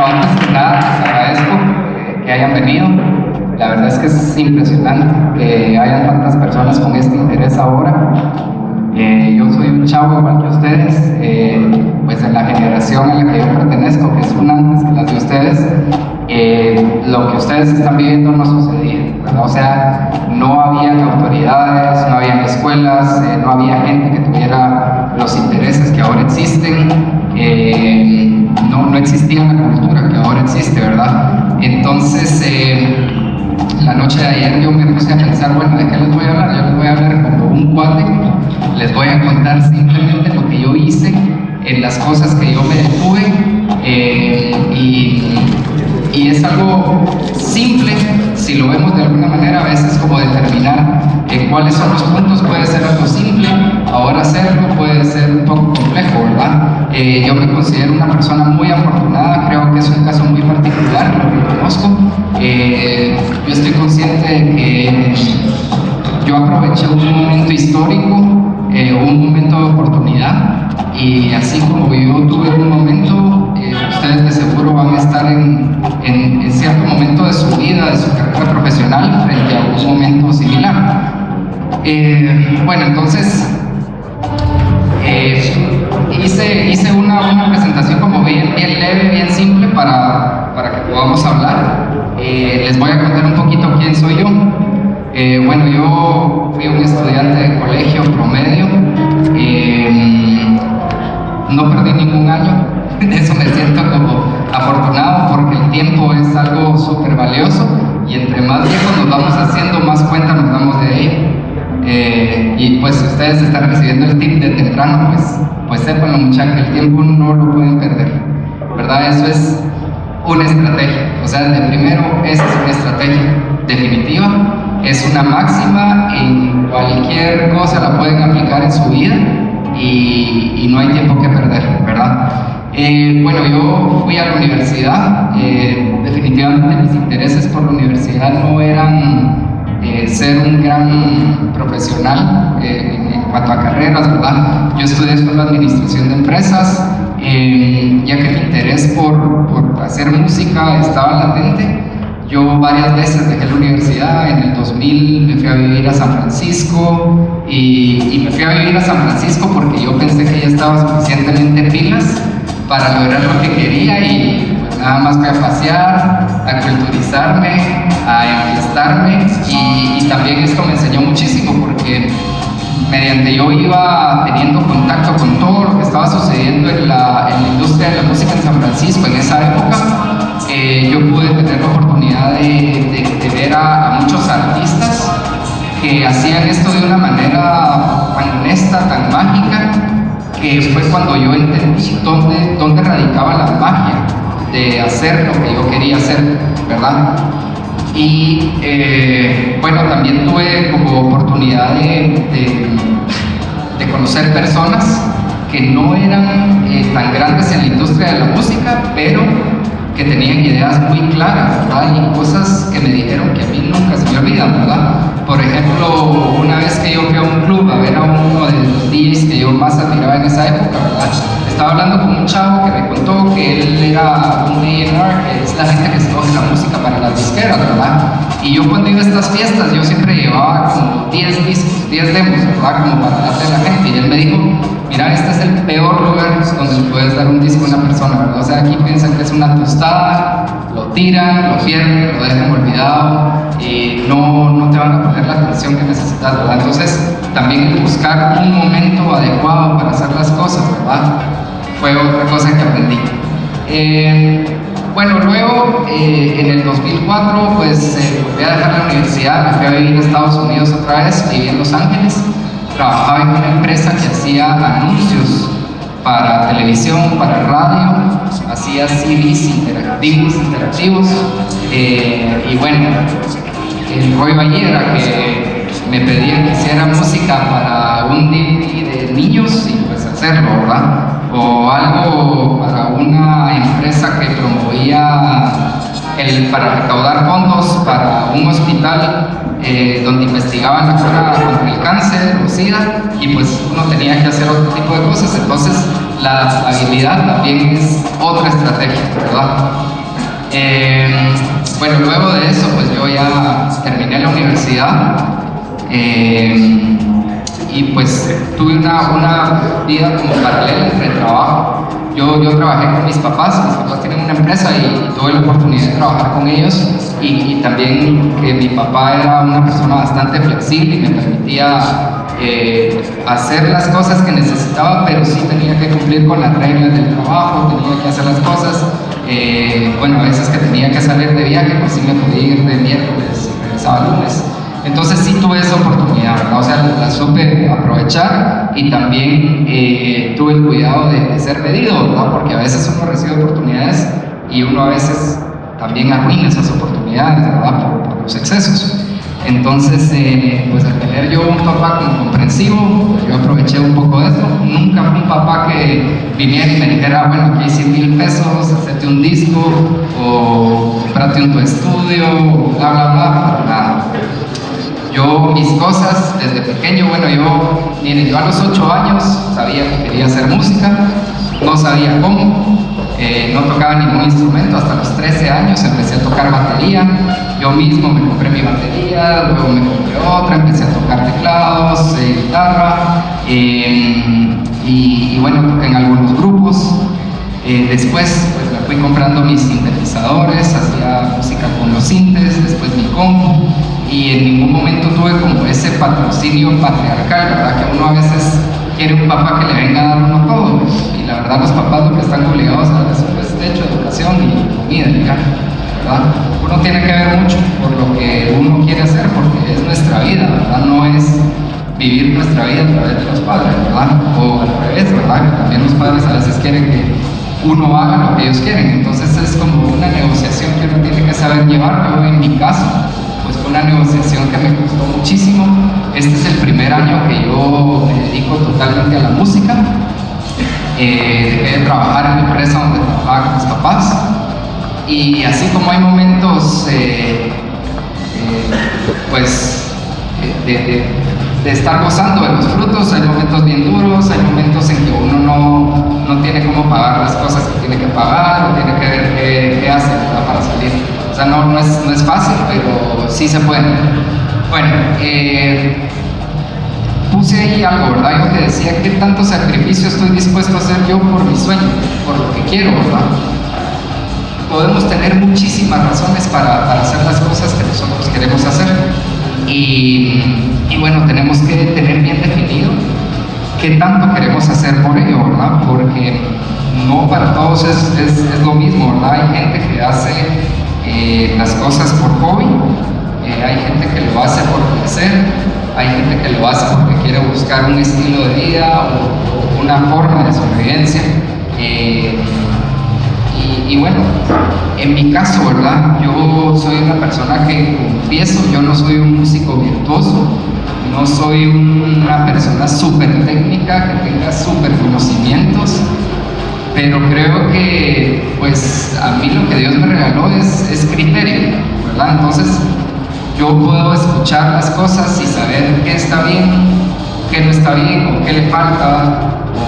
Bueno, antes que nada, les agradezco que hayan venido. La verdad es que es impresionante que hayan tantas personas con este interés ahora. Yo soy un chavo igual que ustedes, pues en la generación a la que yo pertenezco, que es una antes que las de ustedes. Lo que ustedes están viviendo no sucedía, ¿verdad? O sea, no había autoridades, no había escuelas, no había gente que tuviera los intereses que ahora existen, no existía la cultura que ahora existe, ¿verdad? Entonces, la noche de ayer yo me puse a pensar, bueno, ¿de qué les voy a hablar? Yo les voy a hablar como un cuate, les voy a contar simplemente lo que yo hice, en las cosas que yo me detuve, y es algo simple, si lo vemos de alguna manera, a veces como determinar cuáles son los puntos, puede ser algo simple, ahora hacerlo puede ser un poco complejo, ¿verdad? Yo me considero una persona muy afortunada, creo que es un caso muy particular, lo reconozco. Yo estoy consciente de que yo aproveché un momento histórico, un momento de oportunidad, y así como yo tuve un momento, ustedes de seguro van a estar en cierto momento de su vida, de su carrera profesional, frente a un momento similar. Bueno, entonces hice una presentación como bien leve, bien simple para que podamos hablar. Les voy a contar un poquito quién soy yo. Bueno, yo fui un estudiante de colegio promedio, no perdí ningún año, de eso me siento como afortunado porque el tiempo es algo súper valioso y entre más viejos nos vamos haciendo, más cuenta nos damos de ello. Y pues si ustedes están recibiendo el tip de temprano, pues sépanlo, muchachos, que el tiempo no lo pueden perder, ¿verdad? Eso es una estrategia, o sea, de primero, esa es una estrategia definitiva, es una máxima, en cualquier cosa la pueden aplicar en su vida y no hay tiempo que perder, ¿verdad? Bueno, yo fui a la universidad, definitivamente mis intereses por la universidad no eran ser un gran profesional en cuanto a carreras, ¿verdad? Yo estudié solo administración de empresas, ya que mi interés por hacer música estaba latente. Yo varias veces dejé la universidad, en el 2000 me fui a vivir a San Francisco y me fui a vivir a San Francisco porque yo pensé que ya estaba suficientemente pilas para lograr lo que quería y pues nada más fui a pasear, a culturizarme, a enfiestarme y también esto me enseñó muchísimo porque mediante yo iba teniendo contacto con todo lo que estaba sucediendo en la industria de la música en San Francisco en esa época, yo pude tener la oportunidad de ver a muchos artistas que hacían esto de una manera tan honesta, tan mágica, que fue cuando yo entendí dónde radicaba la magia de hacer lo que yo quería hacer, ¿verdad? Y bueno, también tuve como oportunidad de conocer personas que no eran tan grandes en la industria de la música, pero que tenían ideas muy claras, ¿verdad? Y cosas que me dijeron que a mí nunca se me olvidan, ¿verdad? Por ejemplo, una vez que yo fui a un club a ver a uno de los DJs que yo más admiraba en esa época, ¿verdad? Estaba hablando con un chavo que me contó que él era un A&R, que es la gente que escoge la música para las disqueras, ¿verdad? Y yo cuando iba a estas fiestas, yo siempre llevaba como 10 discos, 10 demos, ¿verdad? Como para darle a la gente. Y él me dijo, mira, este es el peor lugar donde le puedes dar un disco a una persona, ¿verdad? O sea, aquí piensan que es una tostada, lo tiran, lo pierden, lo dejan olvidado y no te van a poner la atención que necesitas, ¿verdad? Entonces, también el buscar un momento adecuado para hacer las cosas, ¿verdad? Fue otra cosa que aprendí. Bueno, luego en el 2004 pues volví a dejar la universidad, me fui a vivir a Estados Unidos otra vez, viví en Los Ángeles, trabajaba en una empresa que hacía anuncios para televisión, para radio, hacía CDs interactivos y bueno, el rollo allí era que me pedían que hiciera música para un DVD de niños y pues hacerlo, ¿verdad? O algo para una empresa que promovía para recaudar fondos para un hospital donde investigaban la cura contra el cáncer o SIDA, y pues uno tenía que hacer otro tipo de cosas. Entonces la estabilidad también es otra estrategia, ¿verdad? Bueno, luego de eso, pues yo ya terminé la universidad y pues tuve una vida como paralela entre trabajo. Yo trabajé con mis papás tienen una empresa y tuve la oportunidad de trabajar con ellos y también que mi papá era una persona bastante flexible y me permitía hacer las cosas que necesitaba, pero sí tenía que cumplir con las reglas del trabajo, tenía que hacer las cosas. Bueno, a veces que tenía que salir de viaje, pues sí me podía ir de miércoles y regresaba lunes. Entonces sí tuve esa oportunidad, ¿verdad? O sea, la supe aprovechar y también tuve el cuidado de ser medido, ¿verdad? Porque a veces uno recibe oportunidades y uno a veces también arruina esas oportunidades, ¿verdad? Por los excesos. Entonces, pues al tener yo un papá comprensivo, pues yo aproveché un poco de eso. Nunca fui un papá que viniera y me dijera, bueno, aquí hay 100,000 pesos, hacete un disco, o comprate un tu estudio, o bla, bla, bla, para nada. Yo, mis cosas, desde pequeño, bueno, yo a los 8 años sabía que quería hacer música, no sabía cómo, no tocaba ningún instrumento. Hasta los 13 años empecé a tocar batería. Yo mismo me compré mi batería, luego me compré otra, empecé a tocar teclados, guitarra, y bueno, toqué en algunos grupos. Después pues me fui comprando mis sintetizadores, hacía música con los sintes, después mi compu, y en ningún momento tuve como ese patrocinio patriarcal, ¿verdad? Que uno a veces quiere un papá que le venga a dar uno todo, y la verdad los papás lo que están obligados a dar es pues, techo, educación y comida, y ya, ¿verdad? Uno tiene que ver mucho por lo que uno quiere hacer, porque es nuestra vida, ¿verdad? No es vivir nuestra vida a través de los padres, ¿verdad? O al revés, ¿verdad? Que también los padres a veces quieren que uno haga lo que ellos quieren. Entonces es como una negociación que uno tiene que saber llevar. Yo en mi caso, pues fue una negociación que me costó muchísimo. Este es el primer año que yo me dedico totalmente a la música. Dejé de trabajar en la empresa donde trabajaba con mis papás. Y así como hay momentos pues de estar gozando de los frutos, hay momentos bien duros, hay momentos en que uno no tiene cómo pagar las cosas que tiene que pagar, o tiene que ver qué hace, ¿verdad? Para salir. O sea, no es fácil, pero sí se puede. Bueno, puse ahí algo, ¿verdad? Yo te decía, ¿qué tanto sacrificio estoy dispuesto a hacer yo por mi sueño, por lo que quiero, ¿verdad? Podemos tener muchísimas razones para hacer las cosas que nosotros queremos hacer. Y bueno, tenemos que tener bien definido qué tanto queremos hacer por ello, ¿verdad? Porque no para todos es lo mismo, ¿verdad? Hay gente que hace las cosas por hobby, hay gente que lo hace por placer, hay gente que lo hace porque quiere buscar un estilo de vida o una forma de sobrevivencia. Y bueno, en mi caso, ¿verdad? Yo soy una persona que confieso, yo no soy un músico virtuoso, no soy una persona súper técnica que tenga súper conocimientos, pero creo que pues a mí lo que Dios me regaló es criterio, ¿verdad? Entonces yo puedo escuchar las cosas y saber qué está bien, qué no está bien, o qué le falta,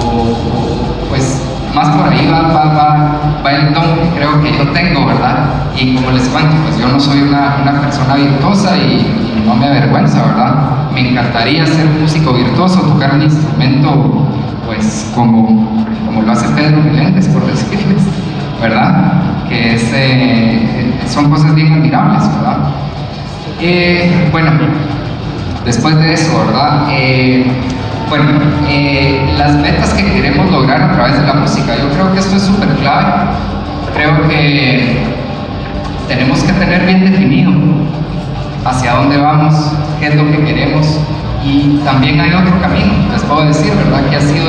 o pues más por ahí va el don que creo que yo tengo, ¿verdad? Y como les cuento, pues yo no soy una persona virtuosa y no me avergüenza, ¿verdad? Me encantaría ser un músico virtuoso, tocar un instrumento, pues como lo hace Pedro Meléndez, por decirles, ¿verdad? Que son cosas bien admirables, ¿verdad? Bueno, después de eso, ¿verdad? Bueno, las metas que queremos lograr a través de la música, yo creo que esto es súper clave. Creo que tenemos que tener bien definido hacia dónde vamos, qué es lo que queremos, y también hay otro camino, les puedo decir, ¿verdad? Que ha sido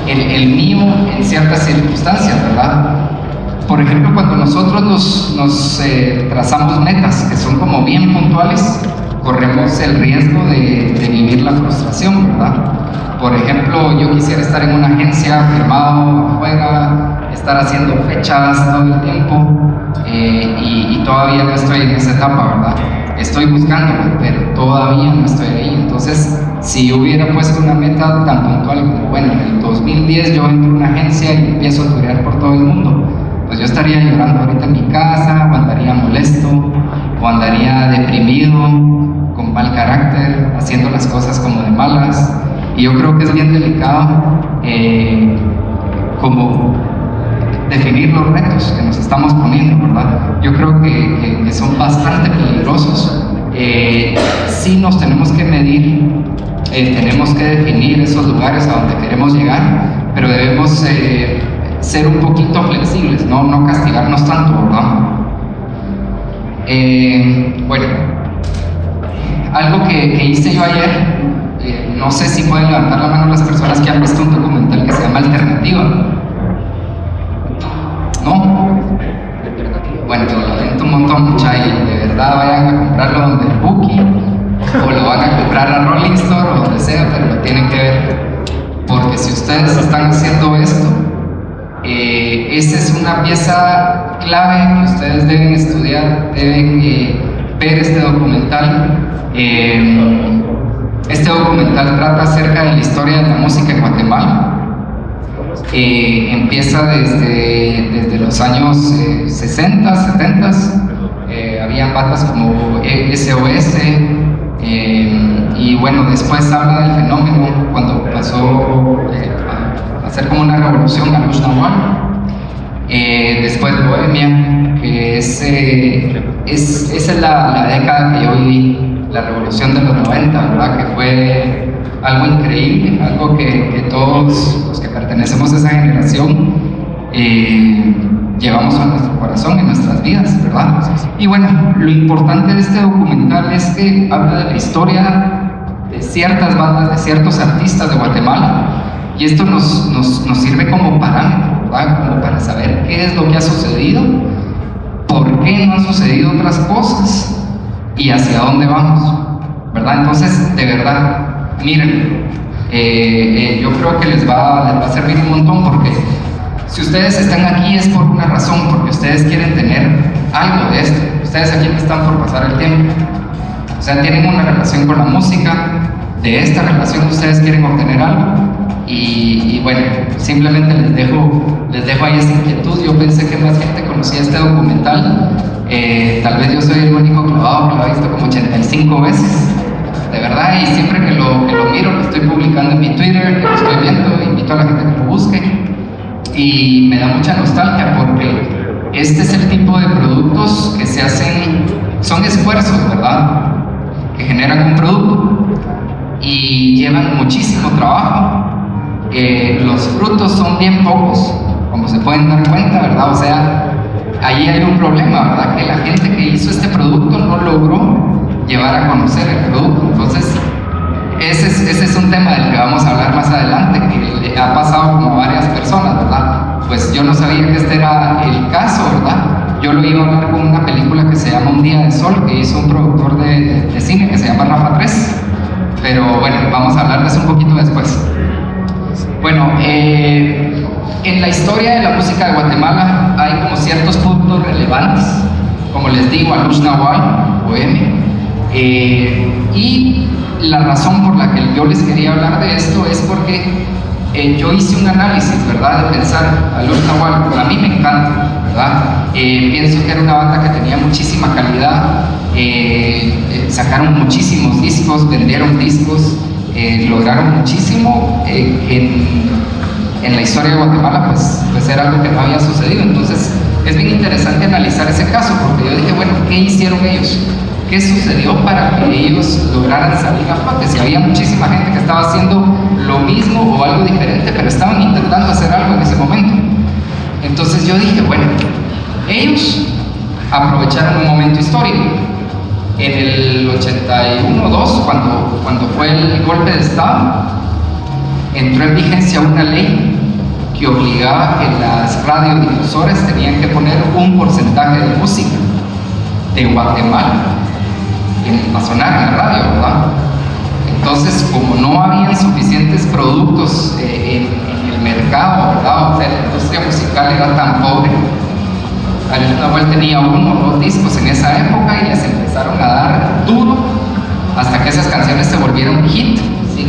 el mío en ciertas circunstancias, ¿verdad? Por ejemplo, cuando nosotros nos trazamos metas que son como bien puntuales, corremos el riesgo de vivir la frustración, ¿verdad? Por ejemplo, yo quisiera estar en una agencia, firmado afuera, estar haciendo fechas todo el tiempo, y todavía no estoy en esa etapa, ¿verdad? Estoy buscándolo, pero todavía no estoy ahí. Entonces, si yo hubiera puesto una meta tan puntual como, bueno, en el 2010 yo entro a una agencia y empiezo a turear por todo el mundo, pues yo estaría llorando ahorita en mi casa, o andaría molesto, o andaría deprimido, con mal carácter, haciendo las cosas como de malas. Y yo creo que es bien delicado como definir los retos que nos estamos poniendo, ¿verdad? Yo creo que son bastante peligrosos. Sí nos tenemos que medir, tenemos que definir esos lugares a donde queremos llegar, pero debemos ser un poquito flexibles, no castigarnos tanto, ¿verdad? Bueno, algo que hice yo ayer, no sé si pueden levantar la mano las personas que han visto un documental que se llama Alternativa. ¿No? Bueno, lo lamento un montón, mucha, y de verdad vayan a comprarlo donde el Buki, o lo van a comprar a Rolling Store o donde sea, pero lo tienen que ver, porque si ustedes están haciendo esto, esa es una pieza clave que ustedes deben estudiar, deben ver este documental. Este documental trata acerca de la historia de la música en Guatemala. Empieza desde los años 60, 70. Había bandas como SOS, y bueno, después habla del fenómeno cuando pasó a ser como una revolución a Lush Nahual. Después Bohemia, que esa es la década que yo viví, la revolución de los 90, ¿verdad? Que fue algo increíble, algo que todos los que pertenecemos a esa generación llevamos a nuestro corazón, en nuestras vidas, ¿verdad? Y bueno, lo importante de este documental es que habla de la historia de ciertas bandas, de ciertos artistas de Guatemala, y esto nos sirve como parámetro, ¿verdad? Como para saber qué es lo que ha sucedido, por qué no han sucedido otras cosas y hacia dónde vamos, ¿verdad? Entonces, de verdad, miren, yo creo que les va a servir un montón, porque si ustedes están aquí es por una razón, porque ustedes quieren tener algo de esto. Ustedes aquí no están por pasar el tiempo, o sea, tienen una relación con la música, de esta relación ustedes quieren obtener algo, y bueno, simplemente les dejo ahí esta inquietud. Yo pensé que más gente conocía este documental, tal vez yo soy el único clavado que lo ha visto como 85 veces, de verdad, y siempre que lo miro, lo estoy publicando en mi Twitter, que lo estoy viendo, invito a la gente que lo busque, y me da mucha nostalgia, porque este es el tipo de productos que se hacen, son esfuerzos, ¿verdad?, que generan un producto y llevan muchísimo trabajo. Los frutos son bien pocos, como se pueden dar cuenta, ¿verdad? O sea, ahí hay un problema, ¿verdad? Que la gente que hizo este producto no logró llevar a conocer el producto. Entonces, ese es un tema del que vamos a hablar más adelante, que le ha pasado como a varias personas, ¿verdad? Pues yo no sabía que este era el caso, ¿verdad? Yo lo iba a hablar con una película que se llama Un Día de Sol, que hizo un productor de cine que se llama Rafa 3, pero bueno, vamos a hablar de eso un poquito después. Bueno, en la historia de la música de Guatemala hay como ciertos puntos relevantes, como les digo, Lush Nahual, Bohemia, y la razón por la que yo les quería hablar de esto es porque yo hice un análisis, ¿verdad?, de pensar a Lush Nahual. A mí me encanta, ¿verdad? Pienso que era una banda que tenía muchísima calidad, sacaron muchísimos discos, vendieron discos, lograron muchísimo en la historia de Guatemala, pues era algo que no había sucedido. Entonces es bien interesante analizar ese caso, porque yo dije, bueno, ¿qué hicieron ellos? ¿Qué sucedió para que ellos lograran salir a flote? Si había muchísima gente que estaba haciendo lo mismo o algo diferente, pero estaban intentando hacer algo en ese momento. Entonces yo dije, bueno, ellos aprovecharon un momento histórico. En el 81-2, cuando fue el golpe de Estado, entró en vigencia una ley que obligaba que las radiodifusoras tenían que poner un porcentaje de música de Guatemala a sonar en la radio, ¿verdad? Entonces, como no habían suficientes productos en el mercado, ¿verdad? O sea, la industria musical era tan pobre, Lush Nahual tenía 1 o 2 discos en esa época y les empezaron a dar duro hasta que esas canciones se volvieron hit, ¿sí?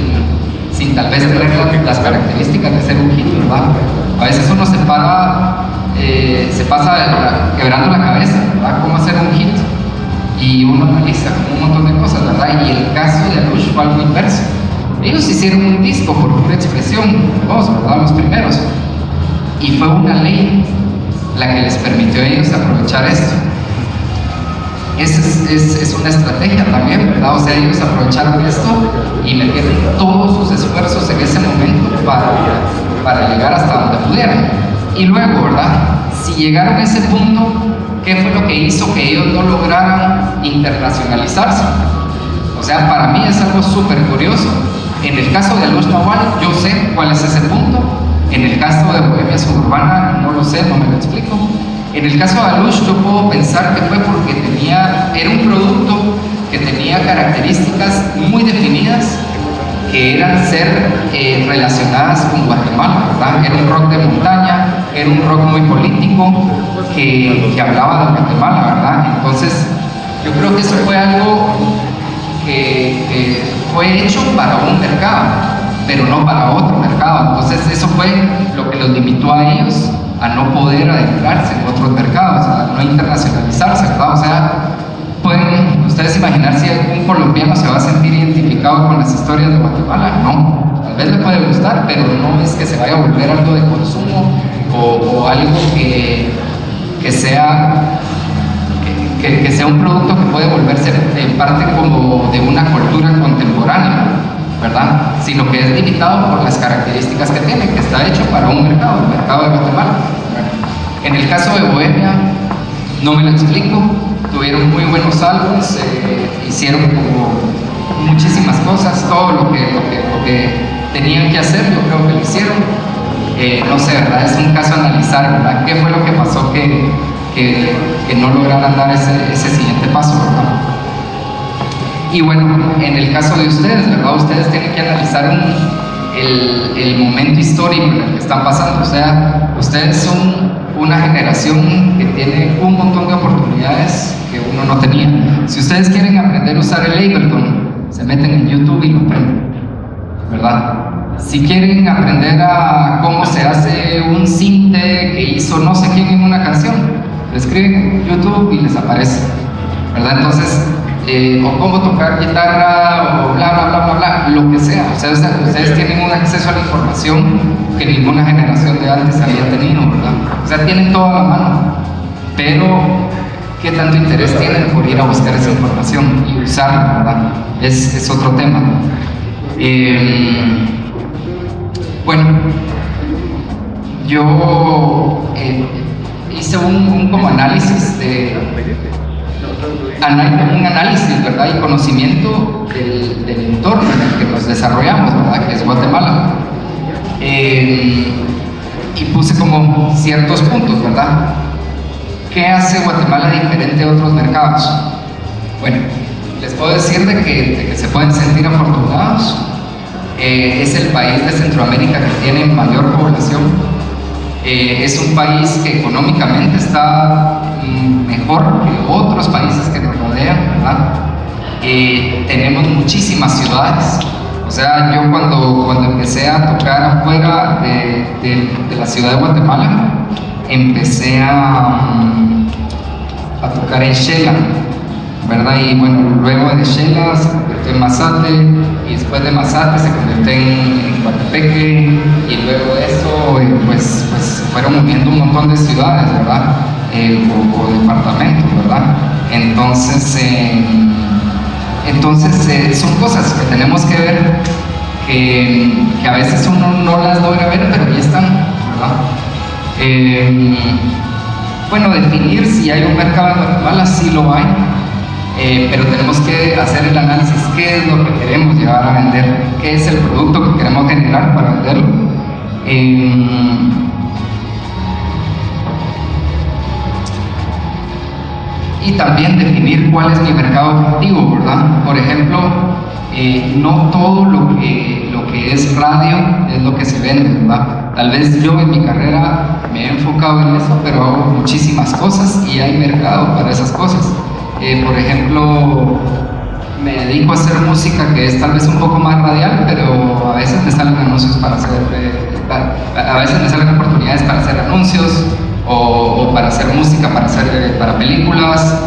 tal vez tener las características de ser un hit, ¿verdad? A veces uno se pasa quebrando la cabeza, ¿verdad? ¿Cómo hacer un hit? Y uno analiza un montón de cosas, ¿verdad? Y el caso de Alush fue algo inverso. Ellos hicieron un disco por pura expresión, ¿verdad? Los primeros. Y fue una ley la que les permitió a ellos aprovechar esto. Es una estrategia también, ¿verdad? O sea, ellos aprovecharon esto y metieron todos sus esfuerzos en ese momento para llegar hasta donde pudieran. Y luego, ¿verdad? Si llegaron a ese punto, ¿qué fue lo que hizo que ellos no lograran internacionalizarse? O sea, para mí es algo súper curioso. En el caso de Alush Nahual, yo sé cuál es ese punto. En el caso de Bohemia Suburbana, no lo sé, no me lo explico. En el caso de Alush, yo puedo pensar que fue porque era un producto que tenía características muy definidas que eran ser relacionadas con Guatemala, ¿verdad? Era un rock de montaña, era un rock muy político que hablaba de Guatemala, ¿verdad? Entonces, yo creo que eso fue algo que fue hecho para un mercado, pero no para otro mercado. Entonces, eso fue lo que los limitó a ellos a no poder adentrarse en otros mercados, a no internacionalizarse, ¿verdad? O sea, pueden ustedes imaginar si algún colombiano se va a sentir identificado con las historias de Guatemala. No, tal vez le puede gustar, pero no es que se vaya a volver algo de consumo o algo que sea un producto que puede volverse en parte como de una cultura contemporánea, ¿verdad? Sino que es limitado por las características que tiene, que está hecho para un mercado, el mercado de Guatemala. En el caso de Bohemia, no me lo explico, tuvieron muy buenos álbumes, hicieron como muchísimas cosas, todo lo que tenían que hacer, yo creo que lo hicieron. No sé, ¿verdad? Es un caso a analizar, ¿verdad? ¿Qué fue lo que pasó que no lograran dar ese siguiente paso, ¿verdad? Y bueno, en el caso de ustedes, ¿verdad? Ustedes tienen que analizar el momento histórico en el que están pasando. O sea, ustedes son una generación que tiene un montón de oportunidades que uno no tenía. Si ustedes quieren aprender a usar el Ableton, se meten en YouTube y lo aprenden, ¿verdad? Si quieren aprender a cómo se hace un sinte que hizo no sé quién en una canción, lo escriben en YouTube y les aparece, ¿verdad? Entonces, o cómo tocar guitarra, o bla, bla, bla, bla, bla, lo que sea. O sea, ustedes tienen un acceso a la información que ninguna generación de antes había tenido, ¿verdad? O sea, tienen todo a la mano, pero ¿qué tanto interés tienen por ir a buscar esa información y usarla, ¿verdad? Es otro tema. Bueno, yo hice un como análisis un análisis, ¿verdad? Y conocimiento del entorno en el que nos desarrollamos, ¿verdad? Que es Guatemala. Y puse como ciertos puntos, ¿verdad? ¿Qué hace Guatemala diferente a otros mercados? Bueno, les puedo decir de que se pueden sentir afortunados. Es el país de Centroamérica que tiene mayor población. Es un país que económicamente está mejor que otros países que nos rodean, ¿verdad? Tenemos muchísimas ciudades. O sea, yo cuando empecé a tocar afuera de la ciudad de Guatemala, empecé a tocar en Xela, ¿verdad? Y bueno, luego de Xela se convirtió en Mazate, y después de Mazate se convirtió en Coatepeque, y luego de eso pues fueron moviendo un montón de ciudades, ¿verdad? O departamentos, ¿verdad? Entonces son cosas que tenemos que ver, que a veces uno no las logra ver, pero ahí están, ¿verdad? Bueno, definir si hay un mercado en Guatemala, sí lo hay. Pero tenemos que hacer el análisis, qué es lo que queremos llevar a vender, qué es el producto que queremos generar para venderlo. Y también definir cuál es mi mercado objetivo, ¿verdad? Por ejemplo, no todo lo que es radio es lo que se vende, ¿verdad? Tal vez yo en mi carrera me he enfocado en eso, pero hago muchísimas cosas y hay mercado para esas cosas. Por ejemplo, me dedico a hacer música que es tal vez un poco más radial, pero a veces me salen anuncios para hacer, a veces me salen oportunidades para hacer anuncios o para hacer música, para películas,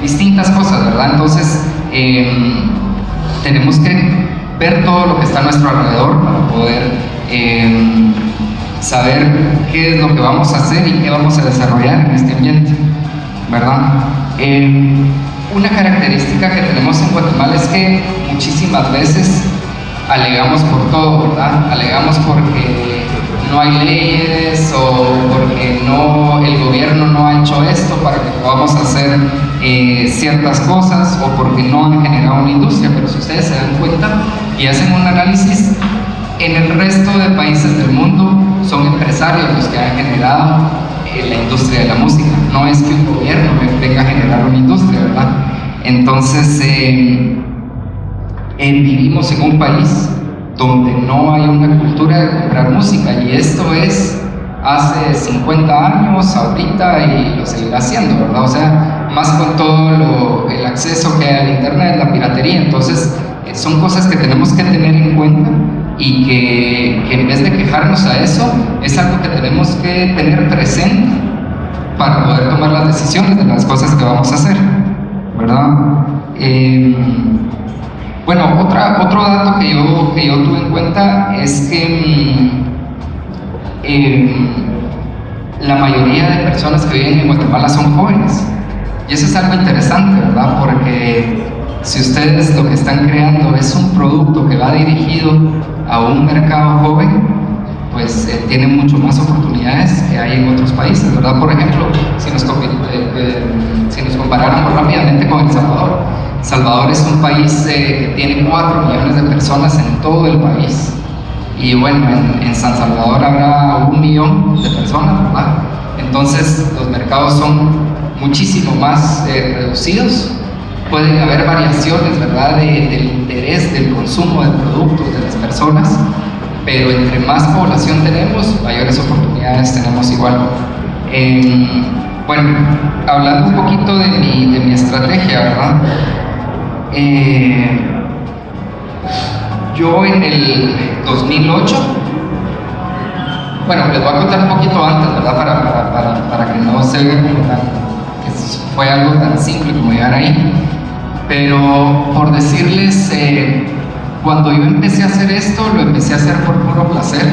distintas cosas, ¿verdad? Entonces tenemos que ver todo lo que está a nuestro alrededor para poder saber qué es lo que vamos a hacer y qué vamos a desarrollar en este ambiente, ¿verdad? Una característica que tenemos en Guatemala es que muchísimas veces alegamos por todo, ¿verdad? Alegamos porque no hay leyes o porque el gobierno no ha hecho esto para que podamos hacer ciertas cosas o porque no han generado una industria, pero si ustedes se dan cuenta y hacen un análisis, en el resto de países del mundo son empresarios los que han generado la industria de la música, no es que un gobierno venga a generar una industria, ¿verdad? Entonces vivimos en un país donde no hay una cultura de comprar música, y esto es hace 50 años, ahorita, y lo seguirá haciendo, ¿verdad? O sea, más con todo el acceso que hay al internet, la piratería. Entonces son cosas que tenemos que tener en cuenta y que en vez de quejarnos a eso, es algo que tenemos que tener presente para poder tomar las decisiones de las cosas que vamos a hacer, ¿verdad? Bueno, otro dato que yo tuve en cuenta es que la mayoría de personas que viven en Guatemala son jóvenes, y eso es algo interesante, ¿verdad? Porque si ustedes lo que están creando es un producto que va dirigido a un mercado joven, pues tienen mucho más oportunidades que hay en otros países, ¿verdad? Por ejemplo, si nos comparáramos rápidamente con El Salvador. El Salvador es un país que tiene 4 millones de personas en todo el país, y bueno, en San Salvador habrá 1 millón de personas, ¿verdad? Entonces los mercados son muchísimo más reducidos. Pueden haber variaciones, ¿verdad?, del interés del consumo de productos de las personas, pero entre más población tenemos, mayores oportunidades tenemos igual. Bueno, hablando un poquito de mi estrategia, ¿verdad? Yo en el 2008, bueno, les voy a contar un poquito antes, ¿verdad?, para que no se vea como que fue algo tan simple como llegar ahí. Pero por decirles, cuando yo empecé a hacer esto, lo empecé a hacer por puro placer.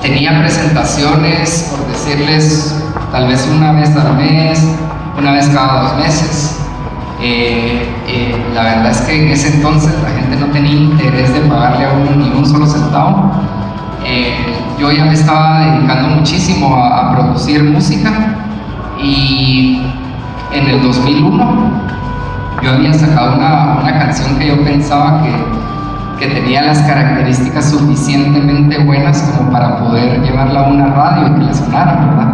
Tenía presentaciones, por decirles, tal vez una vez al mes, una vez cada 2 meses. La verdad es que en ese entonces la gente no tenía interés de pagarle a uno ni un solo centavo. Yo ya me estaba dedicando muchísimo a producir música, y en el 2001 yo había sacado una canción que yo pensaba que tenía las características suficientemente buenas como para poder llevarla a una radio y que la sonara, ¿verdad?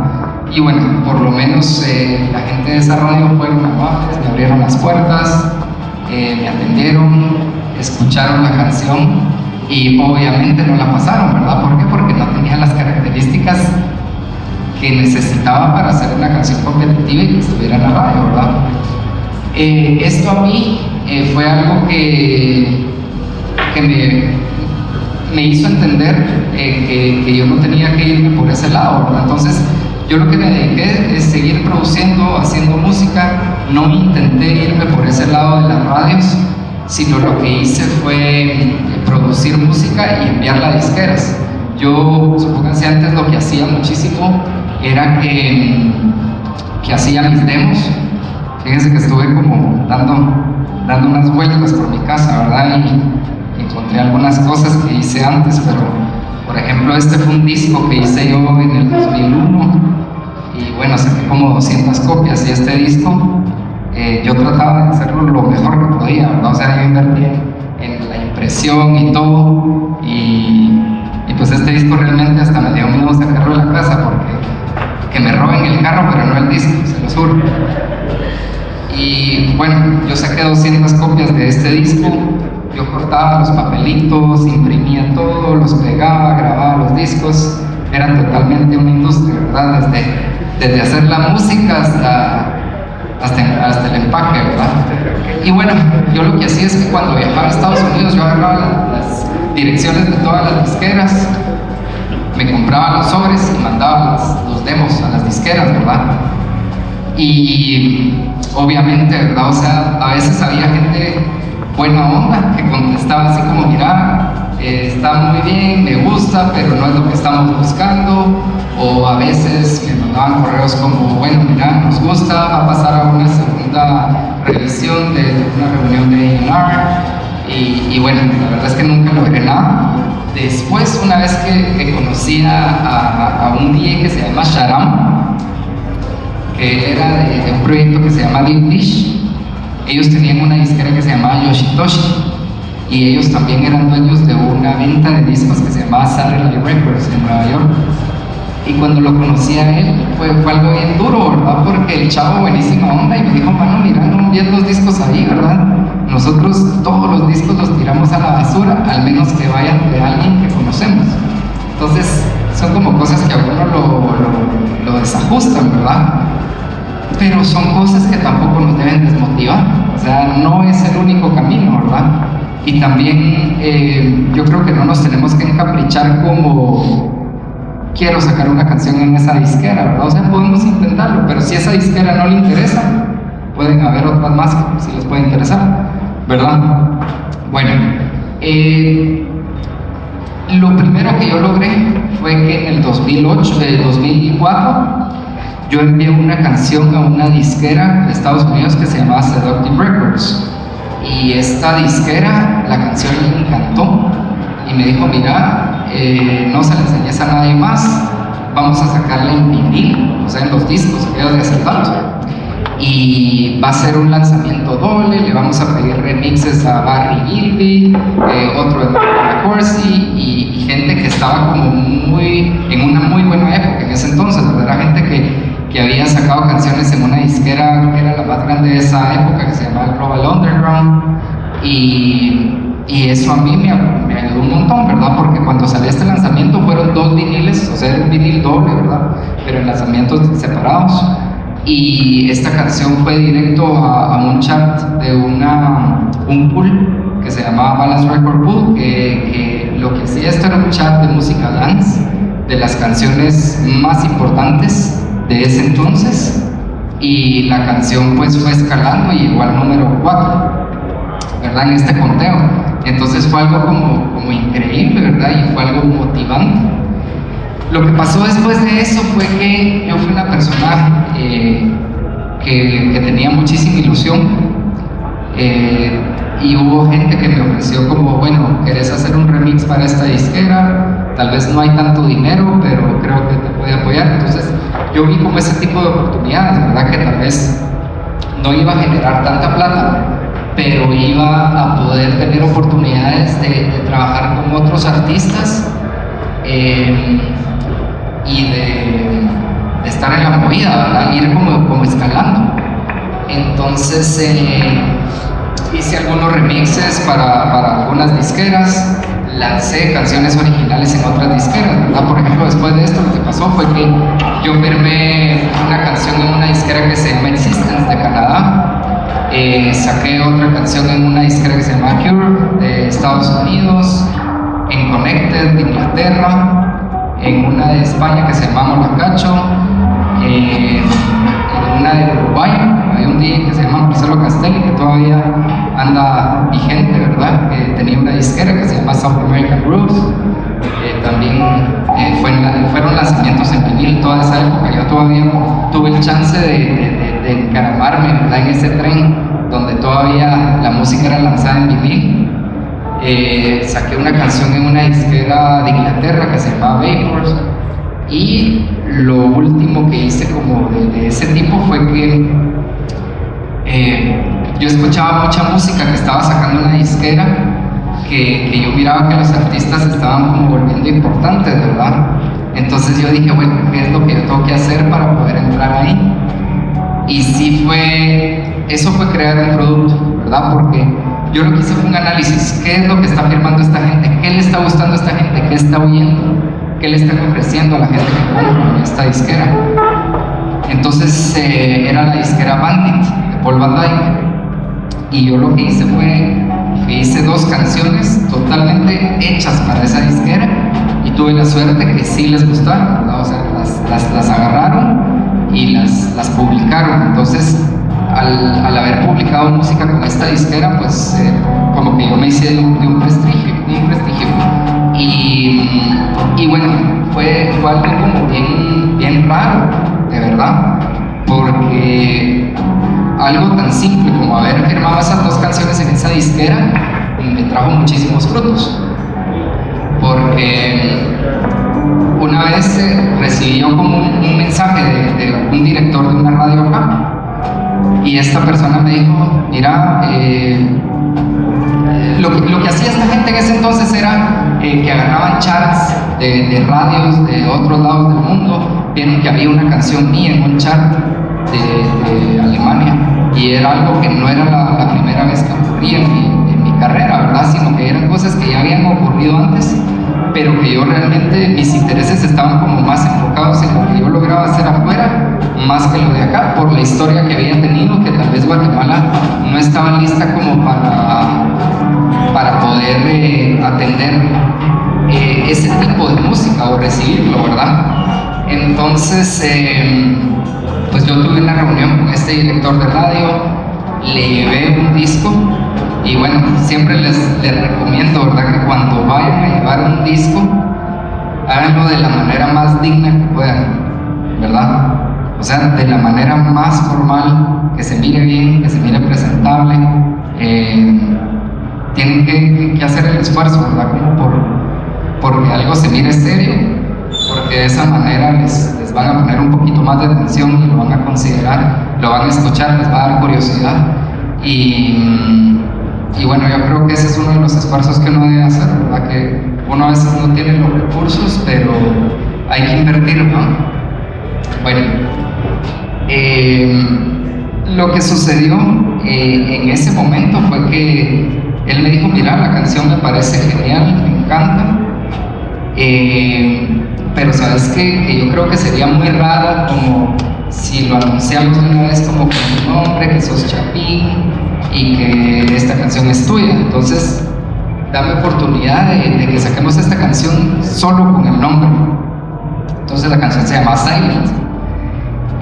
Y bueno, por lo menos la gente de esa radio fueron amables, me abrieron las puertas, me atendieron, escucharon la canción y obviamente no la pasaron, ¿verdad? ¿Por qué? Porque no tenía las características que necesitaba para hacer una canción competitiva y que estuviera en la radio, ¿verdad? Esto a mí fue algo que me hizo entender que yo no tenía que irme por ese lado, ¿verdad? Entonces yo lo que me dediqué es seguir produciendo, haciendo música. No intenté irme por ese lado de las radios, sino lo que hice fue producir música y enviarla a disqueras. Yo, supónganse, antes lo que hacía muchísimo era que hacía mis demos. Fíjense que estuve como dando unas vueltas por mi casa, ¿verdad? Y encontré algunas cosas que hice antes, pero por ejemplo este fue un disco que hice yo en el 2001, y bueno, saqué como 200 copias, y este disco yo trataba de hacerlo lo mejor que podía, ¿verdad? O sea, yo invertí en la impresión y todo, y pues este disco realmente hasta me dio miedo sacarlo de la casa, porque que me roben el carro, pero no el disco, se los juro. Y bueno, yo saqué 200 copias de este disco. Yo cortaba los papelitos, imprimía todo, los pegaba, grababa los discos. Era totalmente una industria, ¿verdad? Desde hacer la música hasta el empaque, ¿verdad? Y bueno, yo lo que hacía es que cuando viajaba a Estados Unidos, yo agarraba las direcciones de todas las disqueras, me compraba los sobres y mandaba los demos a las disqueras, ¿verdad? Y obviamente, ¿verdad? O sea, a veces había gente buena onda que contestaba así como, mira, está muy bien, me gusta, pero no es lo que estamos buscando. O a veces me mandaban correos como, bueno, mira, nos gusta, va a pasar a una segunda revisión de una reunión de A&R. Y bueno, la verdad es que nunca logré nada. Después, una vez que conocí a un DJ que se llama Sharam, que era de un proyecto que se llama Deep Dish. Ellos tenían una disquera que se llamaba Yoshitoshi, y ellos también eran dueños de una venta de discos que se llamaba Satellite Records en Nueva York. Y cuando lo conocí a él, fue algo bien duro, ¿verdad? Porque el chavo buenísima onda y me dijo, mano, mira, no envíes los discos ahí, ¿verdad? Nosotros todos los discos los tiramos a la basura, al menos que vayan de alguien que conocemos. Entonces, son como cosas que a uno lo desajustan, ¿verdad? Pero son cosas que tampoco nos deben desmotivar. O sea, no es el único camino, ¿verdad? Y también yo creo que no nos tenemos que encaprichar como quiero sacar una canción en esa disquera, ¿verdad? O sea, podemos intentarlo, pero si esa disquera no le interesa, pueden haber otras más que sí les puede interesar, ¿verdad? Bueno, lo primero que yo logré fue que en el 2004 yo envié una canción a una disquera de Estados Unidos que se llamaba Seductive Records, y esta disquera, la canción le encantó y me dijo, mira, no se la enseñes a nadie más, vamos a sacarla en vinil, o sea, en los discos, aquellos de acetato, y va a ser un lanzamiento doble, le vamos a pedir remixes a Barry Gilby, otro de Mark Corsi, y gente que estaba como en una muy buena época en ese entonces, ¿verdad? Era gente que había sacado canciones en una disquera que era la más grande de esa época, que se llamaba Global Underground, y eso a mí me ayudó un montón, ¿verdad? Porque cuando salió este lanzamiento fueron 2 viniles, o sea, era un vinil doble, ¿verdad? Pero en lanzamientos separados. Y esta canción fue directo a un chart de un pool que se llamaba Balance Record Pool, que lo que hacía esto era un chart de música dance, de las canciones más importantes de ese entonces, y la canción pues fue escalando y llegó al número 4, ¿verdad? En este conteo. Entonces fue algo como increíble, ¿verdad? Y fue algo motivante. Lo que pasó después de eso fue que yo fui una persona que tenía muchísima ilusión, y hubo gente que me ofreció como, bueno, ¿querés hacer un remix para esta disquera? Tal vez no hay tanto dinero, pero creo que te puede apoyar. Entonces yo vi como ese tipo de oportunidades, ¿verdad? Que tal vez no iba a generar tanta plata, pero iba a poder tener oportunidades de trabajar con otros artistas, y de estar en la movida, ¿verdad? Ir como escalando. Entonces hice algunos remixes para algunas disqueras, lancé canciones originales en otras disqueras, ¿verdad? Por ejemplo, después de esto lo que pasó fue que yo firmé una canción en una disquera que se llama Existence de Canadá, saqué otra canción en una disquera que se llama Cure de Estados Unidos, en Connected de Inglaterra, en una de España que se llama Molacacho, en una de Uruguay, hay un DJ que se llama Marcelo Castelli que todavía anda vigente, ¿verdad? Que tenía una disquera que se llama South American Grooves, también fueron lanzamientos en vinil toda esa época. Yo todavía tuve el chance de encaramarme, ¿verdad? En ese tren donde todavía la música era lanzada en vinil. Saqué una canción en una disquera de Inglaterra que se llamaba Vapors, y lo último que hice como de ese tipo fue que yo escuchaba mucha música que estaba sacando una disquera que yo miraba que los artistas estaban como volviendo importantes, ¿verdad? Entonces yo dije, bueno, ¿qué es lo que yo tengo que hacer para poder entrar ahí? Y sí eso fue crear un producto, ¿verdad? Porque yo lo que hice fue un análisis, ¿qué es lo que está firmando esta gente? ¿Qué le está gustando a esta gente? ¿Qué está oyendo? ¿Qué le están ofreciendo a la gente que compra en esta disquera? Entonces era la disquera Bandit de Paul Van Dyke, y yo lo que hice fue que hice 2 canciones totalmente hechas para esa disquera, y tuve la suerte que sí les gustaron, ¿verdad? O sea, las agarraron y las publicaron. Entonces al haber publicado música con esta disquera, pues como que yo me hice de un prestigio, y bueno, fue algo como bien raro, de verdad, porque algo tan simple como haber firmado esas 2 canciones en esa disquera me trajo muchísimos frutos, porque una vez recibí yo como un mensaje de un director de una radio acá, y esta persona me dijo: mira, lo que hacía esta gente en ese entonces era que agarraban charts de radios de otros lados del mundo, vieron que había una canción mía en un chart de Alemania, y era algo que no era la primera vez que ocurría en mi carrera, ¿verdad? Sino que eran cosas que ya habían ocurrido antes, pero que yo realmente, mis intereses estaban como más enfocados en lo que yo lograba hacer afuera, más que lo de acá, por la historia que había tenido, que tal vez Guatemala no estaba lista como para poder atender ese tipo de música o recibirlo, ¿verdad? Entonces, pues yo tuve una reunión con este director de radio, le llevé un disco, y bueno, siempre les recomiendo, ¿verdad?, que cuando vayan a llevar un disco, háganlo de la manera más digna que puedan, ¿verdad? O sea, de la manera más formal, que se mire bien, que se mire presentable. Tienen que hacer el esfuerzo, ¿verdad?, como porque algo se mire serio, porque de esa manera les van a poner un poquito más de atención y lo van a considerar, lo van a escuchar, les va a dar curiosidad. Y bueno, yo creo que ese es uno de los esfuerzos que uno debe hacer, ¿verdad? Que uno a veces no tiene los recursos, pero hay que invertir, ¿no? Bueno, lo que sucedió en ese momento fue que él me dijo: mira, la canción me parece genial, me encanta, pero sabes que yo creo que sería muy raro como si lo anunciamos de una vez como con tu nombre, que sos Chapín y que esta canción es tuya. Entonces dame oportunidad de que saquemos esta canción solo con el nombre. Entonces la canción se llama Silent,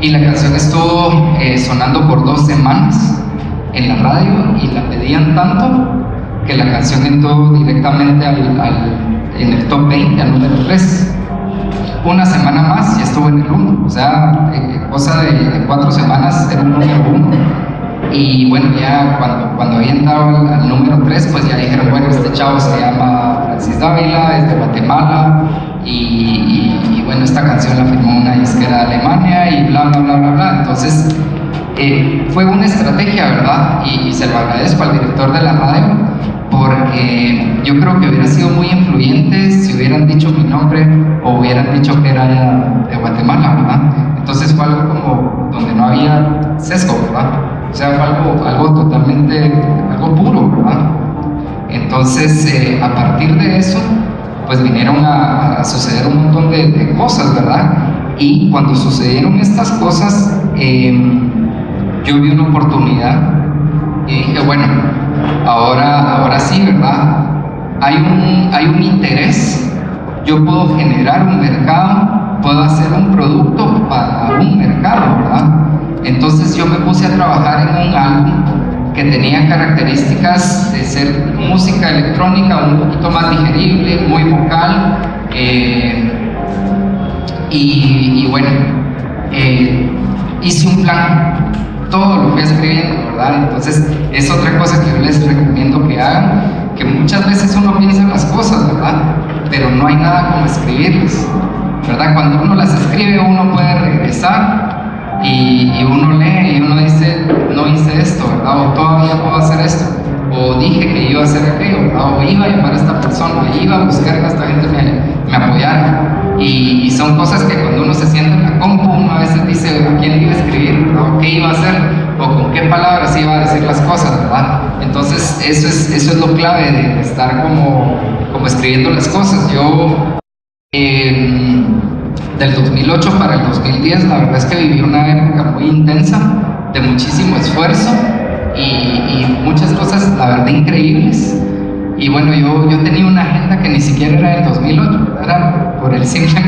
y la canción estuvo sonando por 2 semanas en la radio, y la pedían tanto que la canción entró directamente en el top 20, al número 3. Una semana más y estuvo en el 1, o sea, cosa de 4 semanas era un número 1. Y bueno, ya cuando había entrado al número 3, pues ya dijeron: bueno, este chavo se llama Francis Dávila, es de Guatemala, y bueno, esta canción la firmó una disquera de Alemania, y bla bla bla bla bla. Entonces fue una estrategia, ¿verdad? Y se lo agradezco al director de la radio, porque yo creo que hubiera sido muy influyente si hubieran dicho mi nombre o hubieran dicho que era de Guatemala, ¿verdad? Entonces fue algo como donde no había sesgo, ¿verdad? O sea, fue algo totalmente, algo puro, ¿verdad? Entonces, a partir de eso, pues vinieron a suceder un montón de cosas, ¿verdad? Y cuando sucedieron estas cosas, yo vi una oportunidad y dije: bueno, ahora sí, ¿verdad? Hay un interés, yo puedo generar un mercado, puedo hacer un producto para un mercado, ¿verdad? Entonces yo me puse a trabajar en un álbum que tenía características de ser música electrónica un poquito más digerible, muy vocal, y bueno, hice un plan, todo lo fui escribiendo, ¿verdad? Entonces es otra cosa que yo les recomiendo que hagan, que muchas veces uno piensa las cosas, ¿verdad? Pero no hay nada como escribirlas, ¿verdad? Cuando uno las escribe, uno puede regresar y uno lee y uno dice: no hice esto, ¿verdad? O todavía puedo hacer esto, o dije que iba a hacer aquello, ¿verdad? O iba a llamar a esta persona, iba a buscar que esta gente me apoyara. Y son cosas que cuando uno se sienta en la compu, uno a veces dice: ¿a quién iba a escribir, ¿verdad? ¿O qué iba a hacer? ¿O con qué palabras iba a decir las cosas, ¿verdad? Entonces eso es lo clave de estar como escribiendo las cosas. Yo Del 2008 para el 2010, la verdad es que viví una época muy intensa, de muchísimo esfuerzo y muchas cosas, la verdad, increíbles. Y bueno, yo tenía una agenda que ni siquiera era del 2008, era por el simple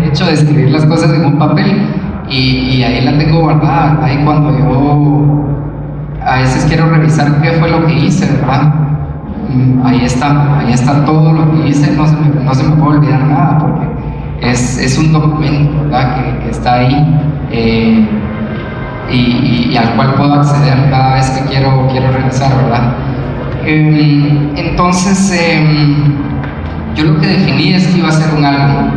hecho de escribir las cosas en un papel, y ahí la tengo guardada. Ahí cuando yo a veces quiero revisar qué fue lo que hice, ¿verdad? Ahí está todo lo que hice, no se me puede olvidar nada, porque es un documento, ¿verdad? Que está ahí, y al cual puedo acceder cada vez que quiero revisar, ¿verdad? Entonces, yo lo que definí es que iba a ser un álbum.